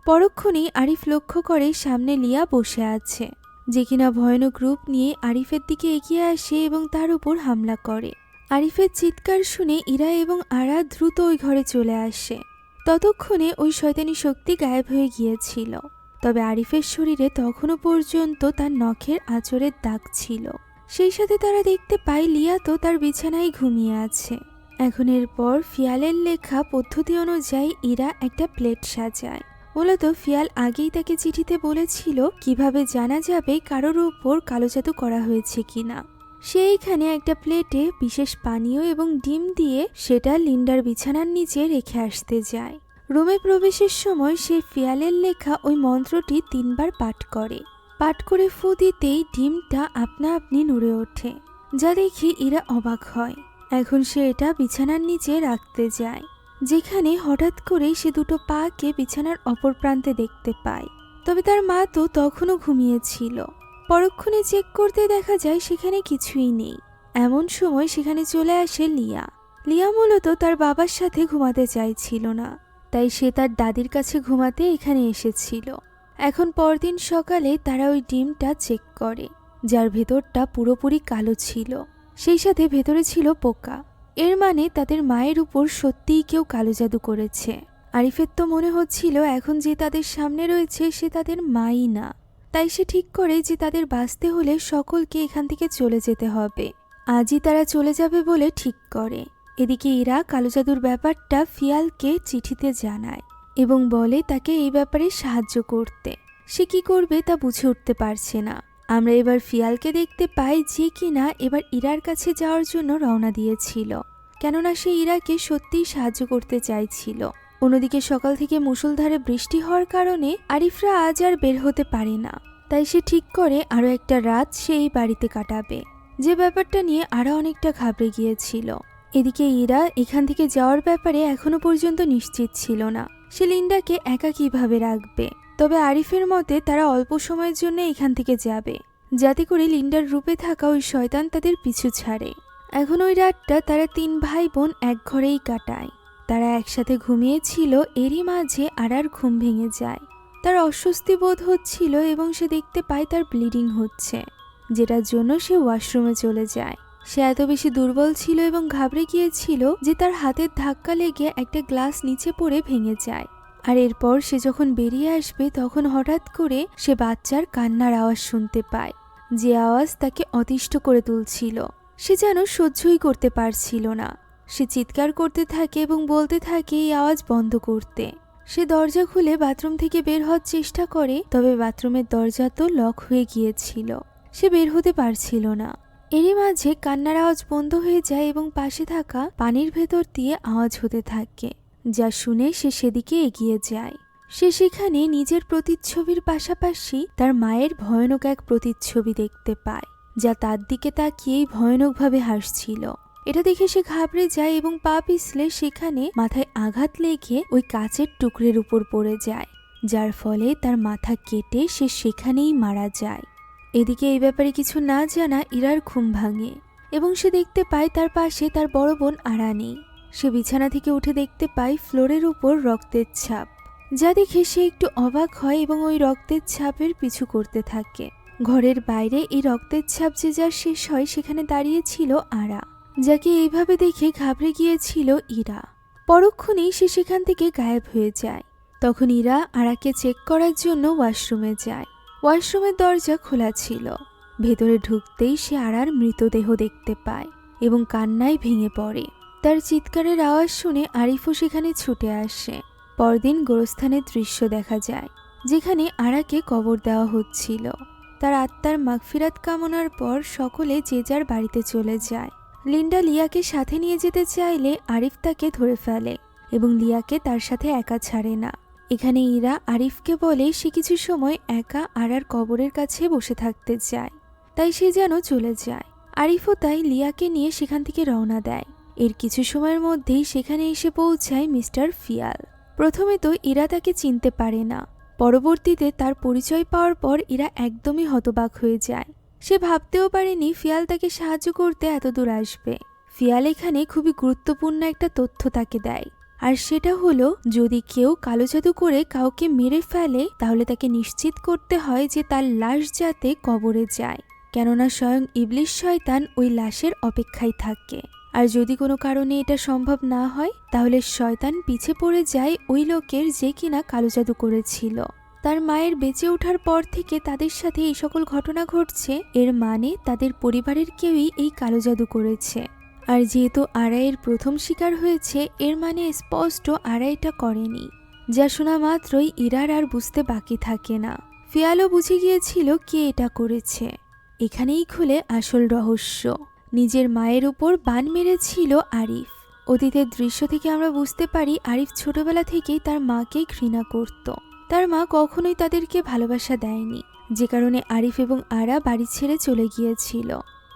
পরক্ষণেই আরিফ লক্ষ্য করে সামনে লিয়া বসে আছে, যে কিনা ভয়ানক রূপ নিয়ে আরিফের দিকে এগিয়ে আসে এবং তার উপর হামলা করে। আরিফের চিৎকার শুনে ইরা এবং আরা দ্রুত ওই ঘরে চলে আসে। ততক্ষণে ওই শয়তানি শক্তি গায়েব হয়ে গিয়েছিল। তবে আরিফের শরীরে তখনও পর্যন্ত তার নখের আঁচড়ের দাগ ছিল। সেই সাথে তারা দেখতে পায় লিয়া তো তার বিছানায় ঘুমিয়ে আছে। এখন এরপর ফিয়ালের লেখা পদ্ধতি অনুযায়ী ইরা একটা প্লেট সাজায়। মূলত ফিয়াল আগেই তাকে চিঠিতে বলেছিল কিভাবে জানা যাবে কারোর উপর কালো জাদু করা হয়েছে কিনা। সে এখানে একটা প্লেটে বিশেষ পানীয় এবং ডিম দিয়ে সেটা লিন্ডার বিছানার নিচে রেখে আসতে যায়। রুমে প্রবেশের সময় সে ফিয়ালের লেখা ওই মন্ত্রটি 3 বার পাঠ করে। পাঠ করে ফু দিতেই ডিমটা আপনা আপনি নড়ে ওঠে, যা দেখে ইরা অবাক হয়। এখন সে এটা বিছানার নিচে রাখতে যায়, যেখানে হঠাৎ করে সে দুটো পাকে বিছানার অপর প্রান্তে দেখতে পায়। তবে তার মা তো তখনও ঘুমিয়েছিল। পরক্ষণে চেক করতে দেখা যায় সেখানে কিছুই নেই। এমন সময় সেখানে চলে আসে লিয়া। লিয়া মূলত তার বাবার সাথে ঘুমাতে চাইছিল না, তাই সে তার দাদির কাছে ঘুমাতে এখানে এসেছিল। এখন পরদিন সকালে তারা ওই ডিমটা চেক করে, যার ভেতরটা পুরোপুরি কালো ছিল, সেই সাথে ভেতরে ছিল পোকা। এর মানে তাদের মায়ের উপর সত্যিই কেউ কালো জাদু করেছে। আরিফের তো মনে হচ্ছিল এখন যে তাদের সামনে রয়েছে সে তাদের মাই না। তাই সে ঠিক করে যে তাদের বাঁচতে হলে সকলকে এখান থেকে চলে যেতে হবে। আজই তারা চলে যাবে বলে ঠিক করে। এদিকে ইরা কালো জাদুর ব্যাপারটা ফিয়ালকে চিঠিতে জানায় এবং বলে তাকে এই ব্যাপারে সাহায্য করতে। সে কি করবে তা বুঝে উঠতে পারছে না। আমরা এবার ফিয়ালকে দেখতে পাই, যে কিনা এবার ইরার কাছে যাওয়ার জন্য রওনা দিয়েছিল, কেননা সে ইরাকে সত্যিই সাহায্য করতে চাইছিল। অন্যদিকে সকাল থেকে মুষলধারে বৃষ্টি হওয়ার কারণে আরিফরা আজ আর বের হতে পারে না। তাই সে ঠিক করে আরও একটা রাত সে এই বাড়িতে কাটাবে, যে ব্যাপারটা নিয়ে আরা অনেকটা ঘাবড়ে গিয়েছিল। এদিকে ইরা এখান থেকে যাওয়ার ব্যাপারে এখনো পর্যন্ত নিশ্চিত ছিল না সে লিন্ডাকে একা কিভাবে রাখবে। তবে আরিফের মতে তারা অল্প সময়ের জন্য এখান থেকে যাবে, যাতে করে লিন্ডার রূপে থাকা ওই শয়তান তাদের পিছু ছাড়ে। এখন ওই রাতটা তারা 3 ভাই বোন এক ঘরেই কাটায়। তারা একসাথে ঘুমিয়েছিল, এরই মাঝে আরার ঘুম ভেঙে যায়। তার অস্বস্তি বোধ হচ্ছিল এবং সে দেখতে পায় তার ব্লিডিং হচ্ছে, যেটার জন্য সে ওয়াশরুমে চলে যায়। সে এত বেশি দুর্বল ছিল এবং ঘাবড়ে গিয়েছিল যে তার হাতের ধাক্কা লেগে একটা গ্লাস নিচে পড়ে ভেঙে যায়। আর এরপর সে যখন বেরিয়ে আসবে তখন হঠাৎ করে সে বাচ্চার কান্নার আওয়াজ শুনতে পায়, যে আওয়াজ তাকে অতিষ্ঠ করে তুলছিল। সে যেন সহ্যই করতে পারছিল না। সে চিৎকার করতে থাকে এবং বলতে থাকে এই আওয়াজ বন্ধ করতে। সে দরজা খুলে বাথরুম থেকে বের হওয়ার চেষ্টা করে, তবে বাথরুমের দরজা তো লক হয়ে গিয়েছিল, সে বের হতে পারছিল না। এরই মাঝে কান্নার আওয়াজ বন্ধ হয়ে যায় এবং পাশে থাকা পানির ভেতর দিয়ে আওয়াজ হতে থাকে, যা শুনে সে সেদিকে এগিয়ে যায়। সে সেখানে নিজের প্রতিচ্ছবির পাশাপাশি তার মায়ের ভয়ানক এক প্রতিচ্ছবি দেখতে পায়, যা তার দিকে তাকিয়েই ভয়ানকভাবে হাসছিল। এটা দেখে সে ঘাবড়ে যায় এবং পা পিছলে সেখানে মাথায় আঘাত লেগে ওই কাচের টুকরের উপর পড়ে যায়, যার ফলে তার মাথা কেটে সে সেখানেই মারা যায়। এদিকে এই ব্যাপারে কিছু না জানা ইরার ঘুম ভাঙে এবং সে দেখতে পায় তার পাশে তার বড় বোন আরা নেই। সে বিছানা থেকে উঠে দেখতে পায় ফ্লোরের উপর রক্তের ছাপ, যা দেখে সে একটু অবাক হয় এবং ওই রক্তের ছাপের পিছু করতে থাকে। ঘরের বাইরে এই রক্তের ছাপ যে যার শেষ হয় সেখানে দাঁড়িয়ে ছিল আরা, যাকে এইভাবে দেখে ঘাবড়ে গিয়েছিল ইরা। পরক্ষণেই সে সেখান থেকে গায়েব হয়ে যায়। তখন ইরা আরাকে চেক করার জন্য ওয়াশরুমে যায়। ওয়াশরুমের দরজা খোলা ছিল। ভেতরে ঢুকতেই সে আরার মৃতদেহ দেখতে পায় এবং কান্নায় ভেঙে পড়ে। তার চিৎকারের আওয়াজ শুনে আরিফও সেখানে ছুটে আসে। পরদিন গোরস্থানের দৃশ্য দেখা যায়, যেখানে আরাকে কবর দেওয়া হচ্ছিল। তার আত্মার মাগফিরাত কামনার পর সকলে যে যার বাড়িতে চলে যায়। লিন্ডা লিয়াকে সাথে নিয়ে যেতে চাইলে আরিফ তাকে ধরে ফেলে এবং লিয়াকে তার সাথে একা ছাড়ে না। এখানে ইরা আরিফকে বলে সে কিছু সময় একা আরার কবরের কাছে বসে থাকতে চায়, তাই সে যেন চলে যায়। আরিফও তাই লিয়াকে নিয়ে সেখান থেকে রওনা দেয়। এর কিছু সময়ের মধ্যেই সেখানে এসে পৌঁছায় মিস্টার ফিয়াল। প্রথমে তো ইরা তাকে চিনতে পারে না। পরবর্তীতে তার পরিচয় পাওয়ার পর ইরা একদমই হতবাক হয়ে যায়। সে ভাবতেও পারেনি ফিয়াল তাকে সাহায্য করতে এত দূর আসবে। ফিয়াল এখানে খুবই গুরুত্বপূর্ণ একটা তথ্য তাকে দেয়, আর সেটা হলো যদি কেউ কালো জাদু করে কাউকে মেরে ফেলে তাহলে তাকে নিশ্চিত করতে হয় যে তার লাশ যাতে কবরে যায়, কেননা স্বয়ং ইবলিশ শয়তান ওই লাশের অপেক্ষায় থাকে। আর যদি কোনো কারণে এটা সম্ভব না হয় তাহলে শয়তান পিছে পড়ে যায় ওই লোকের যে কিনা কালো জাদু করেছিল। তার মায়ের বেঁচে ওঠার পর থেকে তাদের সাথে এই সকল ঘটনা ঘটছে, এর মানে তাদের পরিবারের কেউই এই কালো জাদু করেছে। আর যেহেতু আরা এর প্রথম শিকার হয়েছে, এর মানে স্পষ্ট আরা এটা করেনি। যা শোনা মাত্রই ইরার আর বুঝতে বাকি থাকে না। ফিয়ালও বুঝে গিয়েছিল কে এটা করেছে। এখানেই খুলে আসল রহস্য। নিজের মায়ের উপর বান মেরেছিল আরিফ। অতীতের দৃশ্য থেকে আমরা বুঝতে পারি আরিফ ছোটবেলা থেকেই তার মাকে ঘৃণা করত। তার মা কখনোই তাদেরকে ভালোবাসা দেয়নি, যে কারণে আরিফ এবং আরা বাড়ি ছেড়ে চলে গিয়েছিল।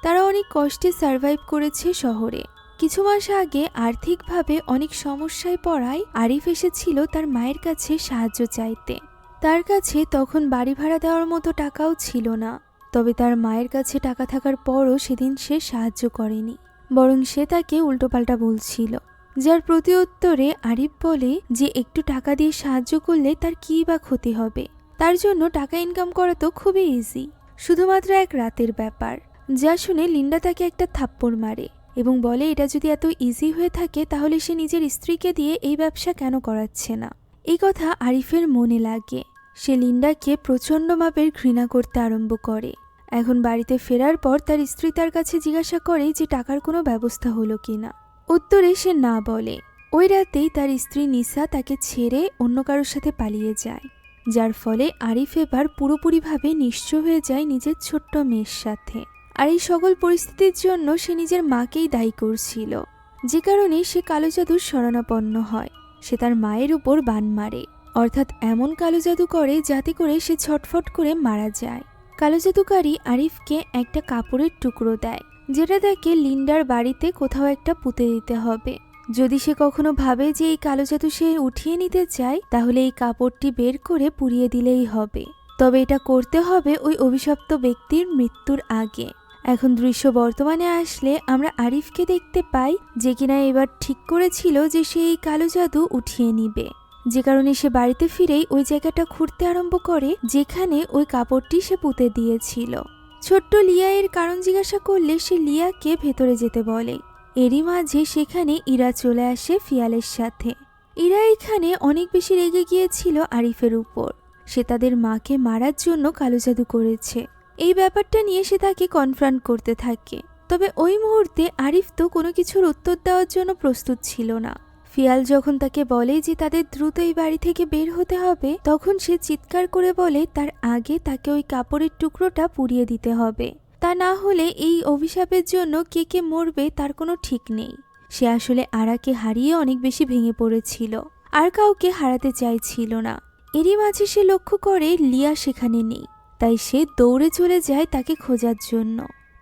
তারা অনেক কষ্টে সার্ভাইভ করেছে শহরে। কিছু মাস আগে আর্থিকভাবে অনেক সমস্যায় পড়ায় আরিফ এসেছিল তার মায়ের কাছে সাহায্য চাইতে। তার কাছে তখন বাড়ি ভাড়া দেওয়ার মতো টাকাও ছিল না। তবে তার মায়ের কাছে টাকা থাকার পরও সেদিন সে সাহায্য করেনি, বরং সে তাকে উল্টোপাল্টা বলছিল। যার প্রতি উত্তরে আরিফ বলে যে একটু টাকা দিয়ে সাহায্য করলে তার কী বা ক্ষতি হবে, তার জন্য টাকা ইনকাম করা তো খুবই ইজি, শুধুমাত্র এক রাতের ব্যাপার। যা শুনে লিন্ডা তাকে একটা থাপ্পড় মারে এবং বলে এটা যদি এত ইজি হয়ে থাকে তাহলে সে নিজের স্ত্রীকে দিয়ে এই ব্যবসা কেন করাচ্ছে না। এই কথা আরিফের মনে লাগে। সে লিন্ডাকে প্রচণ্ড মাপের ঘৃণা করতে আরম্ভ করে। এখন বাড়িতে ফেরার পর তার স্ত্রী তার কাছে জিজ্ঞাসা করে যে টাকার কোনো ব্যবস্থা হলো কিনা। উত্তরে সে না বলে। ওই রাতেই তার স্ত্রী নিসা তাকে ছেড়ে অন্য কারোর সাথে পালিয়ে যায়, যার ফলে আরিফ এবার পুরোপুরিভাবে নিঃস্ব হয়ে যায় নিজের ছোট্ট মেয়ের সাথে। আর এই সকল পরিস্থিতির জন্য সে নিজের মাকেই দায়ী করছিল, যে কারণে সে কালো জাদুর শরণাপন্ন হয়। সে তার মায়ের উপর বান মারে। অর্থাৎ এমন কালো জাদু করে যাতে করে সে ছটফট করে মারা যায়। কালো জাদুকারী আরিফকে একটা কাপড়ের টুকরো দেয়, যেটা তাকে লিন্ডার বাড়িতে কোথাও একটা পুঁতে দিতে হবে। যদি সে কখনো ভাবে যে এই কালো জাদু সে উঠিয়ে নিতে চায়, তাহলে এই কাপড়টি বের করে পুড়িয়ে দিলেই হবে। তবে এটা করতে হবে ওই অভিশপ্ত ব্যক্তির মৃত্যুর আগে। এখন দৃশ্য বর্তমানে আসলে আমরা আরিফকে দেখতে পাই, যে কিনা এবার ঠিক করেছিল যে সে এই কালো জাদু উঠিয়ে নিবে, যে কারণে সে বাড়িতে ফিরেই ওই জায়গাটা খুঁড়তে আরম্ভ করে যেখানে ওই কাপড়টি সে পুঁতে দিয়েছিল। ছোট্ট লিয়া এর কারণ জিজ্ঞাসা করলে সে লিয়াকে ভেতরে যেতে বলে। এরই মাঝে সেখানে ইরা চলে আসে ফিয়ালের সাথে। ইরা এখানে অনেক বেশি রেগে গিয়েছিল আরিফের উপর। সে তাদের মাকে মারার জন্য কালো জাদু করেছে, এই ব্যাপারটা নিয়ে সে তাকে কনফ্রন্ট করতে থাকে। তবে ওই মুহূর্তে আরিফ তো কোনো কিছুর উত্তর দেওয়ার জন্য প্রস্তুত ছিল না। ফিয়াল যখন তাকে বলে যে তাদের দ্রুত এই বাড়ি থেকে বের হতে হবে, তখন সে চিৎকার করে বলে তার আগে তাকে ওই কাপড়ের টুকরোটা পুড়িয়ে দিতে হবে, তা না হলে এই অভিশাপের জন্য কে কে মরবে তার কোনো ঠিক নেই। সে আসলে আরাকে হারিয়ে অনেক বেশি ভেঙে পড়েছিল, আর কাউকে হারাতে চাইছিল না। এরই মাঝে সে লক্ষ্য করে লিয়া সেখানে নেই, তাই সে দৌড়ে চলে যায় তাকে খোঁজার জন্য।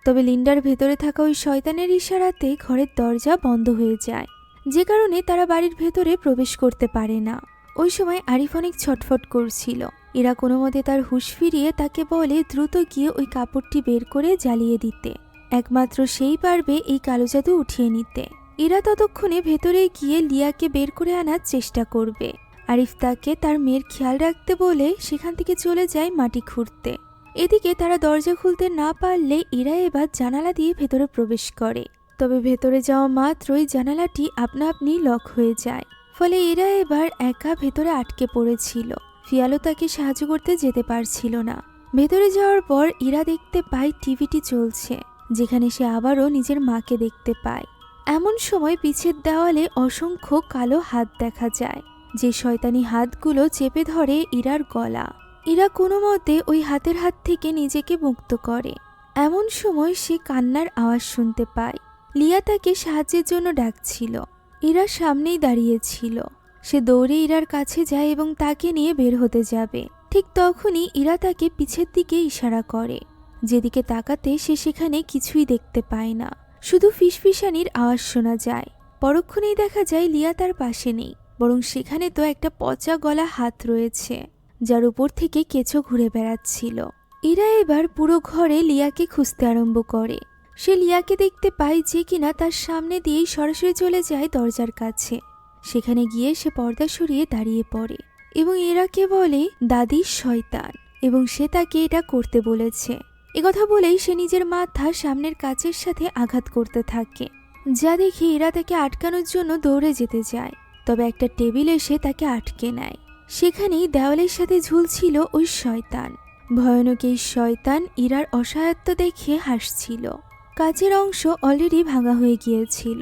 তবে লিন্ডার ভেতরে থাকা ওই শয়তানের ইশারাতে ঘরের দরজা বন্ধ হয়ে যায়, যে কারণে তারা বাড়ির ভেতরে প্রবেশ করতে পারে না। ওই সময় আরিফ অনেক ছটফট করছিল। এরা কোনো মতে তার হুঁশ ফিরিয়ে তাকে বলে দ্রুত গিয়ে ওই কাপড়টি বের করে জ্বালিয়ে দিতে, একমাত্র সেই পারবে এই কালো জাদু উঠিয়ে নিতে। এরা ততক্ষণে ভেতরে গিয়ে লিয়াকে বের করে আনার চেষ্টা করবে। আরিফ তাকে তার মেয়ের খেয়াল রাখতে বলে সেখান থেকে চলে যায় মাটি খুঁড়তে। এদিকে তারা দরজা খুলতে না পারলে এরা এবার জানালা দিয়ে ভেতরে প্রবেশ করে। তবে ভেতরে যাওয়া মাত্রই জানালাটি আপনা আপনি লক হয়ে যায়, ফলে এরা এবার একা ভেতরে আটকে পড়েছিল। ফিয়ালও তাকে সাহায্য করতে যেতে পারছিল না। ভেতরে যাওয়ার পর ইরা দেখতে পায় টিভিটি চলছে, যেখানে সে আবারও নিজের মাকে দেখতে পায়। এমন সময় পিছের দেওয়ালে অসংখ্য কালো হাত দেখা যায়, যে শয়তানি হাতগুলো চেপে ধরে ইরার গলা। ইরা কোনো মতে ওই হাতের হাত থেকে নিজেকে মুক্ত করে। এমন সময় সে কান্নার আওয়াজ শুনতে পায়। লিয়া তাকে সাহায্যের জন্য ডাকছিল। ইরা সামনেই দাঁড়িয়েছিল। সে দৌড়ে ইরার কাছে যায় এবং তাকে নিয়ে বের হতে যাবে। ঠিক তখনই ইরা তাকে পিছের দিকে ইশারা করে। যেদিকে তাকাতে সে সেখানে কিছুই দেখতে পায় না, শুধু ফিসফিসানির আওয়াজ শোনা যায়। পরক্ষণেই দেখা যায় লিয়া তার পাশে নেই, বরং সেখানে তো একটা পচা গলা হাত রয়েছে, যার উপর থেকে কেঁচো ঘুরে বেড়াচ্ছিল। ইরা এবার পুরো ঘরে লিয়াকে খুঁজতে আরম্ভ করে। সে লিয়াকে দেখতে পায়, যে কিনা তার সামনে দিয়েই সরাসরি চলে যায় দরজার কাছে। সেখানে গিয়ে সে পর্দা সরিয়ে দাঁড়িয়ে পড়ে এবং ইরাকে বলে দাদির শয়তান, এবং সে তাকে এটা করতে বলেছে। একথা বলেই সে নিজের মাথা সামনের কাচের সাথে আঘাত করতে থাকে, যা দেখে ইরা তাকে আটকানোর জন্য দৌড়ে যেতে যায়। তবে একটা টেবিল এসে তাকে আটকে নেয়। সেখানেই দেওয়ালের সাথে ঝুলছিল ওই শয়তান। ভয়ানক এই শয়তান ইরার অসহায়ত্ব দেখে হাসছিল। কাচের অংশ অলরেডি ভাঙা হয়ে গিয়েছিল।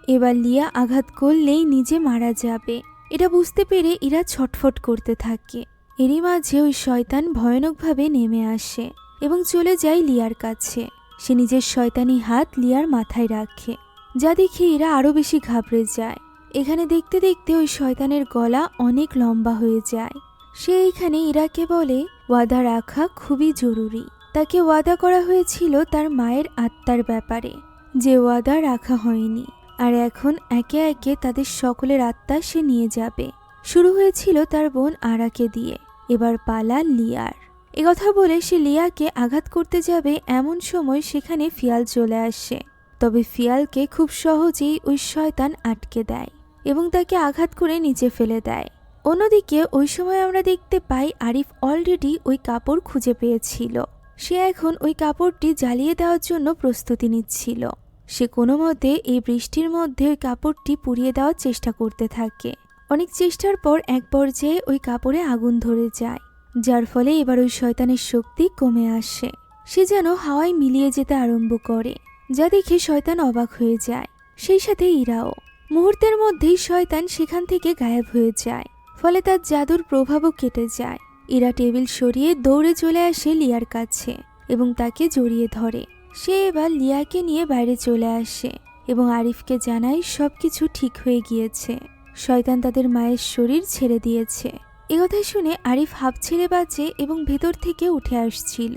এবার লিয়া আঘাত করলেই নিজে মারা যাবে, এটা বুঝতে পেরে ইরা ছটফট করতে থাকে। এরই মাঝে ওই শয়তান ভয়ানকভাবে নেমে আসে এবং চলে যায় লিয়ার কাছে। সে নিজের শয়তানি হাত লিয়ার মাথায় রাখে, যা দেখে ইরা আরো বেশি ঘাবড়ে যায়। এখানে দেখতে দেখতে ওই শয়তানের গলা অনেক লম্বা হয়ে যায়। সে এখানে ইরাকে বলে ওয়াদা রাখা খুবই জরুরি। তাকে ওয়াদা করা হয়েছিল তার মায়ের আত্মার ব্যাপারে, যে ওয়াদা রাখা হয়নি, আর এখন একে একে তাদের সকলের আত্মা সে নিয়ে যাবে। শুরু হয়েছিল তার বোন আরাকে দিয়ে, এবার পালা লিয়ার। একথা বলে সে লিয়াকে আঘাত করতে যাবে, এমন সময় সেখানে ফিয়াল চলে আসে। তবে ফিয়ালকে খুব সহজেই ওই শয়তান আটকে দেয় এবং তাকে আঘাত করে নিচে ফেলে দেয়। অন্যদিকে ওই সময় আমরা দেখতে পাই আরিফ অলরেডি ওই কাপড় খুঁজে পেয়েছিল। সে এখন ওই কাপড়টি জ্বালিয়ে দেওয়ার জন্য প্রস্তুতি নিচ্ছিল। সে কোনো মতে এই বৃষ্টির মধ্যে ওই কাপড়টি পুড়িয়ে দেওয়ার চেষ্টা করতে থাকে। অনেক চেষ্টার পর এক পর্যায়ে ওই কাপড়ে আগুন ধরে যায়, যার ফলে এবার ওই শয়তানের শক্তি কমে আসে। সে যেন হাওয়ায় মিলিয়ে যেতে আরম্ভ করে, যা দেখে শয়তান অবাক হয়ে যায়, সেই সাথে ইরাও। মুহূর্তের মধ্যেই শয়তান সেখান থেকে গায়েব হয়ে যায়, ফলে তার জাদুর প্রভাবও কেটে যায়। ইরা টেবিল সরিয়ে দৌড়ে চলে আসে লিয়ার কাছে এবং তাকে জড়িয়ে ধরে। সে এবার লিয়াকে নিয়ে বাইরে চলে আসে এবং আরিফকে জানায় সবকিছু ঠিক হয়ে গিয়েছে। শয়তান তাদের মায়ের শরীর ছেড়ে দিয়েছে একথা শুনে আরিফ হাঁপ ছেড়ে বাঁচে এবং ভেতর থেকে উঠে আসছিল।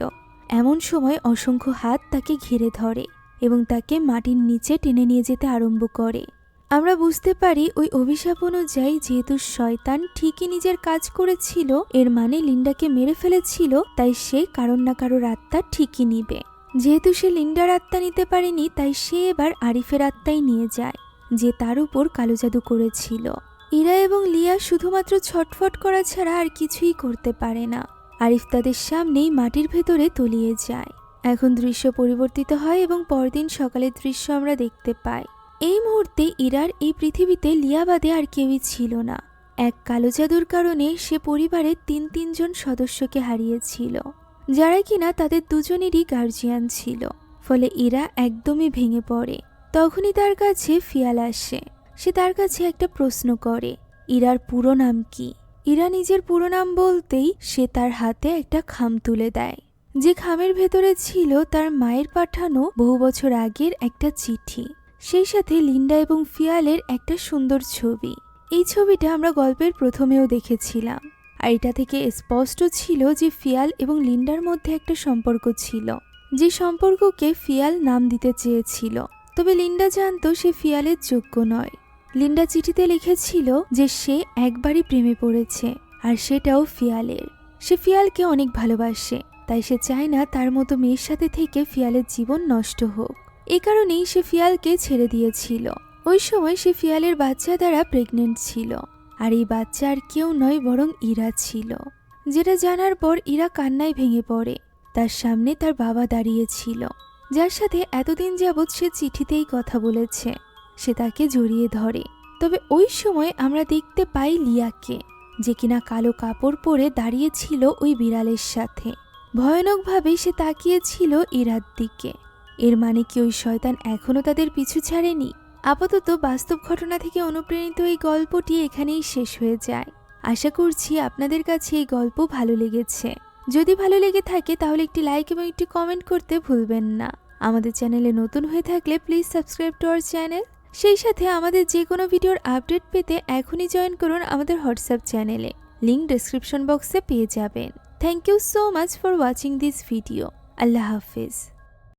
এমন সময় অসংখ্য হাত তাকে ঘিরে ধরে এবং তাকে মাটির নিচে টেনে নিয়ে যেতে আরম্ভ করে। আমরা বুঝতে পারি ওই অভিশাপ অনুযায়ী যেহেতু শয়তান ঠিকই নিজের কাজ করেছিল, এর মানে লিন্ডাকে মেরে ফেলেছিল, তাই সে কারোর না কারোর আত্মা ঠিকই নিবে। যেহেতু সে লিন্ডার আত্মা নিতে পারেনি, তাই সে এবার আরিফের আত্মাই নিয়ে যায়, যে তার উপর কালো জাদু করেছিল। ইরা এবং লিয়া শুধুমাত্র ছটফট করা ছাড়া আর কিছুই করতে পারে না। আরিফ তাদের সামনেই মাটির ভেতরে তলিয়ে যায়। এখন দৃশ্য পরিবর্তিত হয় এবং পরদিন সকালের দৃশ্য আমরা দেখতে পাই। এই মুহূর্তে ইরার এই পৃথিবীতে লিয়া বাদে আর কেউই ছিল না। এক কালো জাদুর কারণে সে পরিবারের তিনজন সদস্যকে হারিয়েছিল, যারা কিনা তাদের দুজনেরই গার্জিয়ান ছিল। ফলে ইরা একদমই ভেঙে পড়ে। তখনই তার কাছে ফিয়াল আসে। সে তার কাছে একটা প্রশ্ন করে, ইরার পুরো নাম কি? ইরা নিজের পুরো নাম বলতেই সে তার হাতে একটা খাম তুলে দেয়, যে খামের ভেতরে ছিল তার মায়ের পাঠানো বহু বছর আগের একটা চিঠি, সেই সাথে লিন্ডা এবং ফিয়ালের একটা সুন্দর ছবি। এই ছবিটা আমরা গল্পের প্রথমেও দেখেছিলাম, আর এটা থেকে স্পষ্ট ছিল যে ফিয়াল এবং লিন্ডার মধ্যে একটা সম্পর্ক ছিল, যে সম্পর্ককে ফিয়াল নাম দিতে চেয়েছিল। তবে লিন্ডা জানতো সে ফিয়ালের যোগ্য নয়। লিন্ডা চিঠিতে লিখেছিল যে সে একবারই প্রেমে পড়েছে, আর সেটাও ফিয়ালের। সে ফিয়ালকে অনেক ভালোবাসে, তাই সে চায় না তার মতো মেয়ের সাথে থেকে ফিয়ালের জীবন নষ্ট হোক। এ কারণেই সে ফিয়ালকে ছেড়ে দিয়েছিল। ওই সময় সে ফিয়ালের বাচ্চা দ্বারা প্রেগনেন্ট ছিল, আর এই বাচ্চা আর কেউ নয় বরং ইরা ছিল। যেটা জানার পর ইরা কান্নায় ভেঙে পড়ে। তার সামনে তার বাবা দাঁড়িয়েছিল, যার সাথে এতদিন যাবৎ সে চিঠিতেই কথা বলেছে। সে তাকে জড়িয়ে ধরে। তবে ওই সময় আমরা দেখতে পাই লিয়াকে, যে কিনা কালো কাপড় পরে দাঁড়িয়েছিল ওই বিড়ালের সাথে। ভয়ানকভাবে সে তাকিয়েছিল ইরার দিকে। এর মানে কি ওই শয়তান এখনো তাদের পিছু ছাড়েনি? আপাতত বাস্তব ঘটনা থেকে অনুপ্রাণিত এই গল্পটি এখানেই শেষ হয়ে যায়। আশা করছি আপনাদের কাছে এই গল্প ভালো লেগেছে। যদি ভালো লেগে থাকে তাহলে একটি লাইক এবং একটি কমেন্ট করতে ভুলবেন না। আমাদের চ্যানেলে নতুন হয়ে থাকলে please subscribe to our channel. সেই সাথে আমাদের যে কোনো ভিডিওর আপডেট পেতে এখনই জয়েন করুন আমাদের হোয়াটসঅ্যাপ চ্যানেলে। লিংক ডেসক্রিপশন বক্সে পেয়ে যাবেন। Thank you so much for watching this video. আল্লাহ হাফিজ।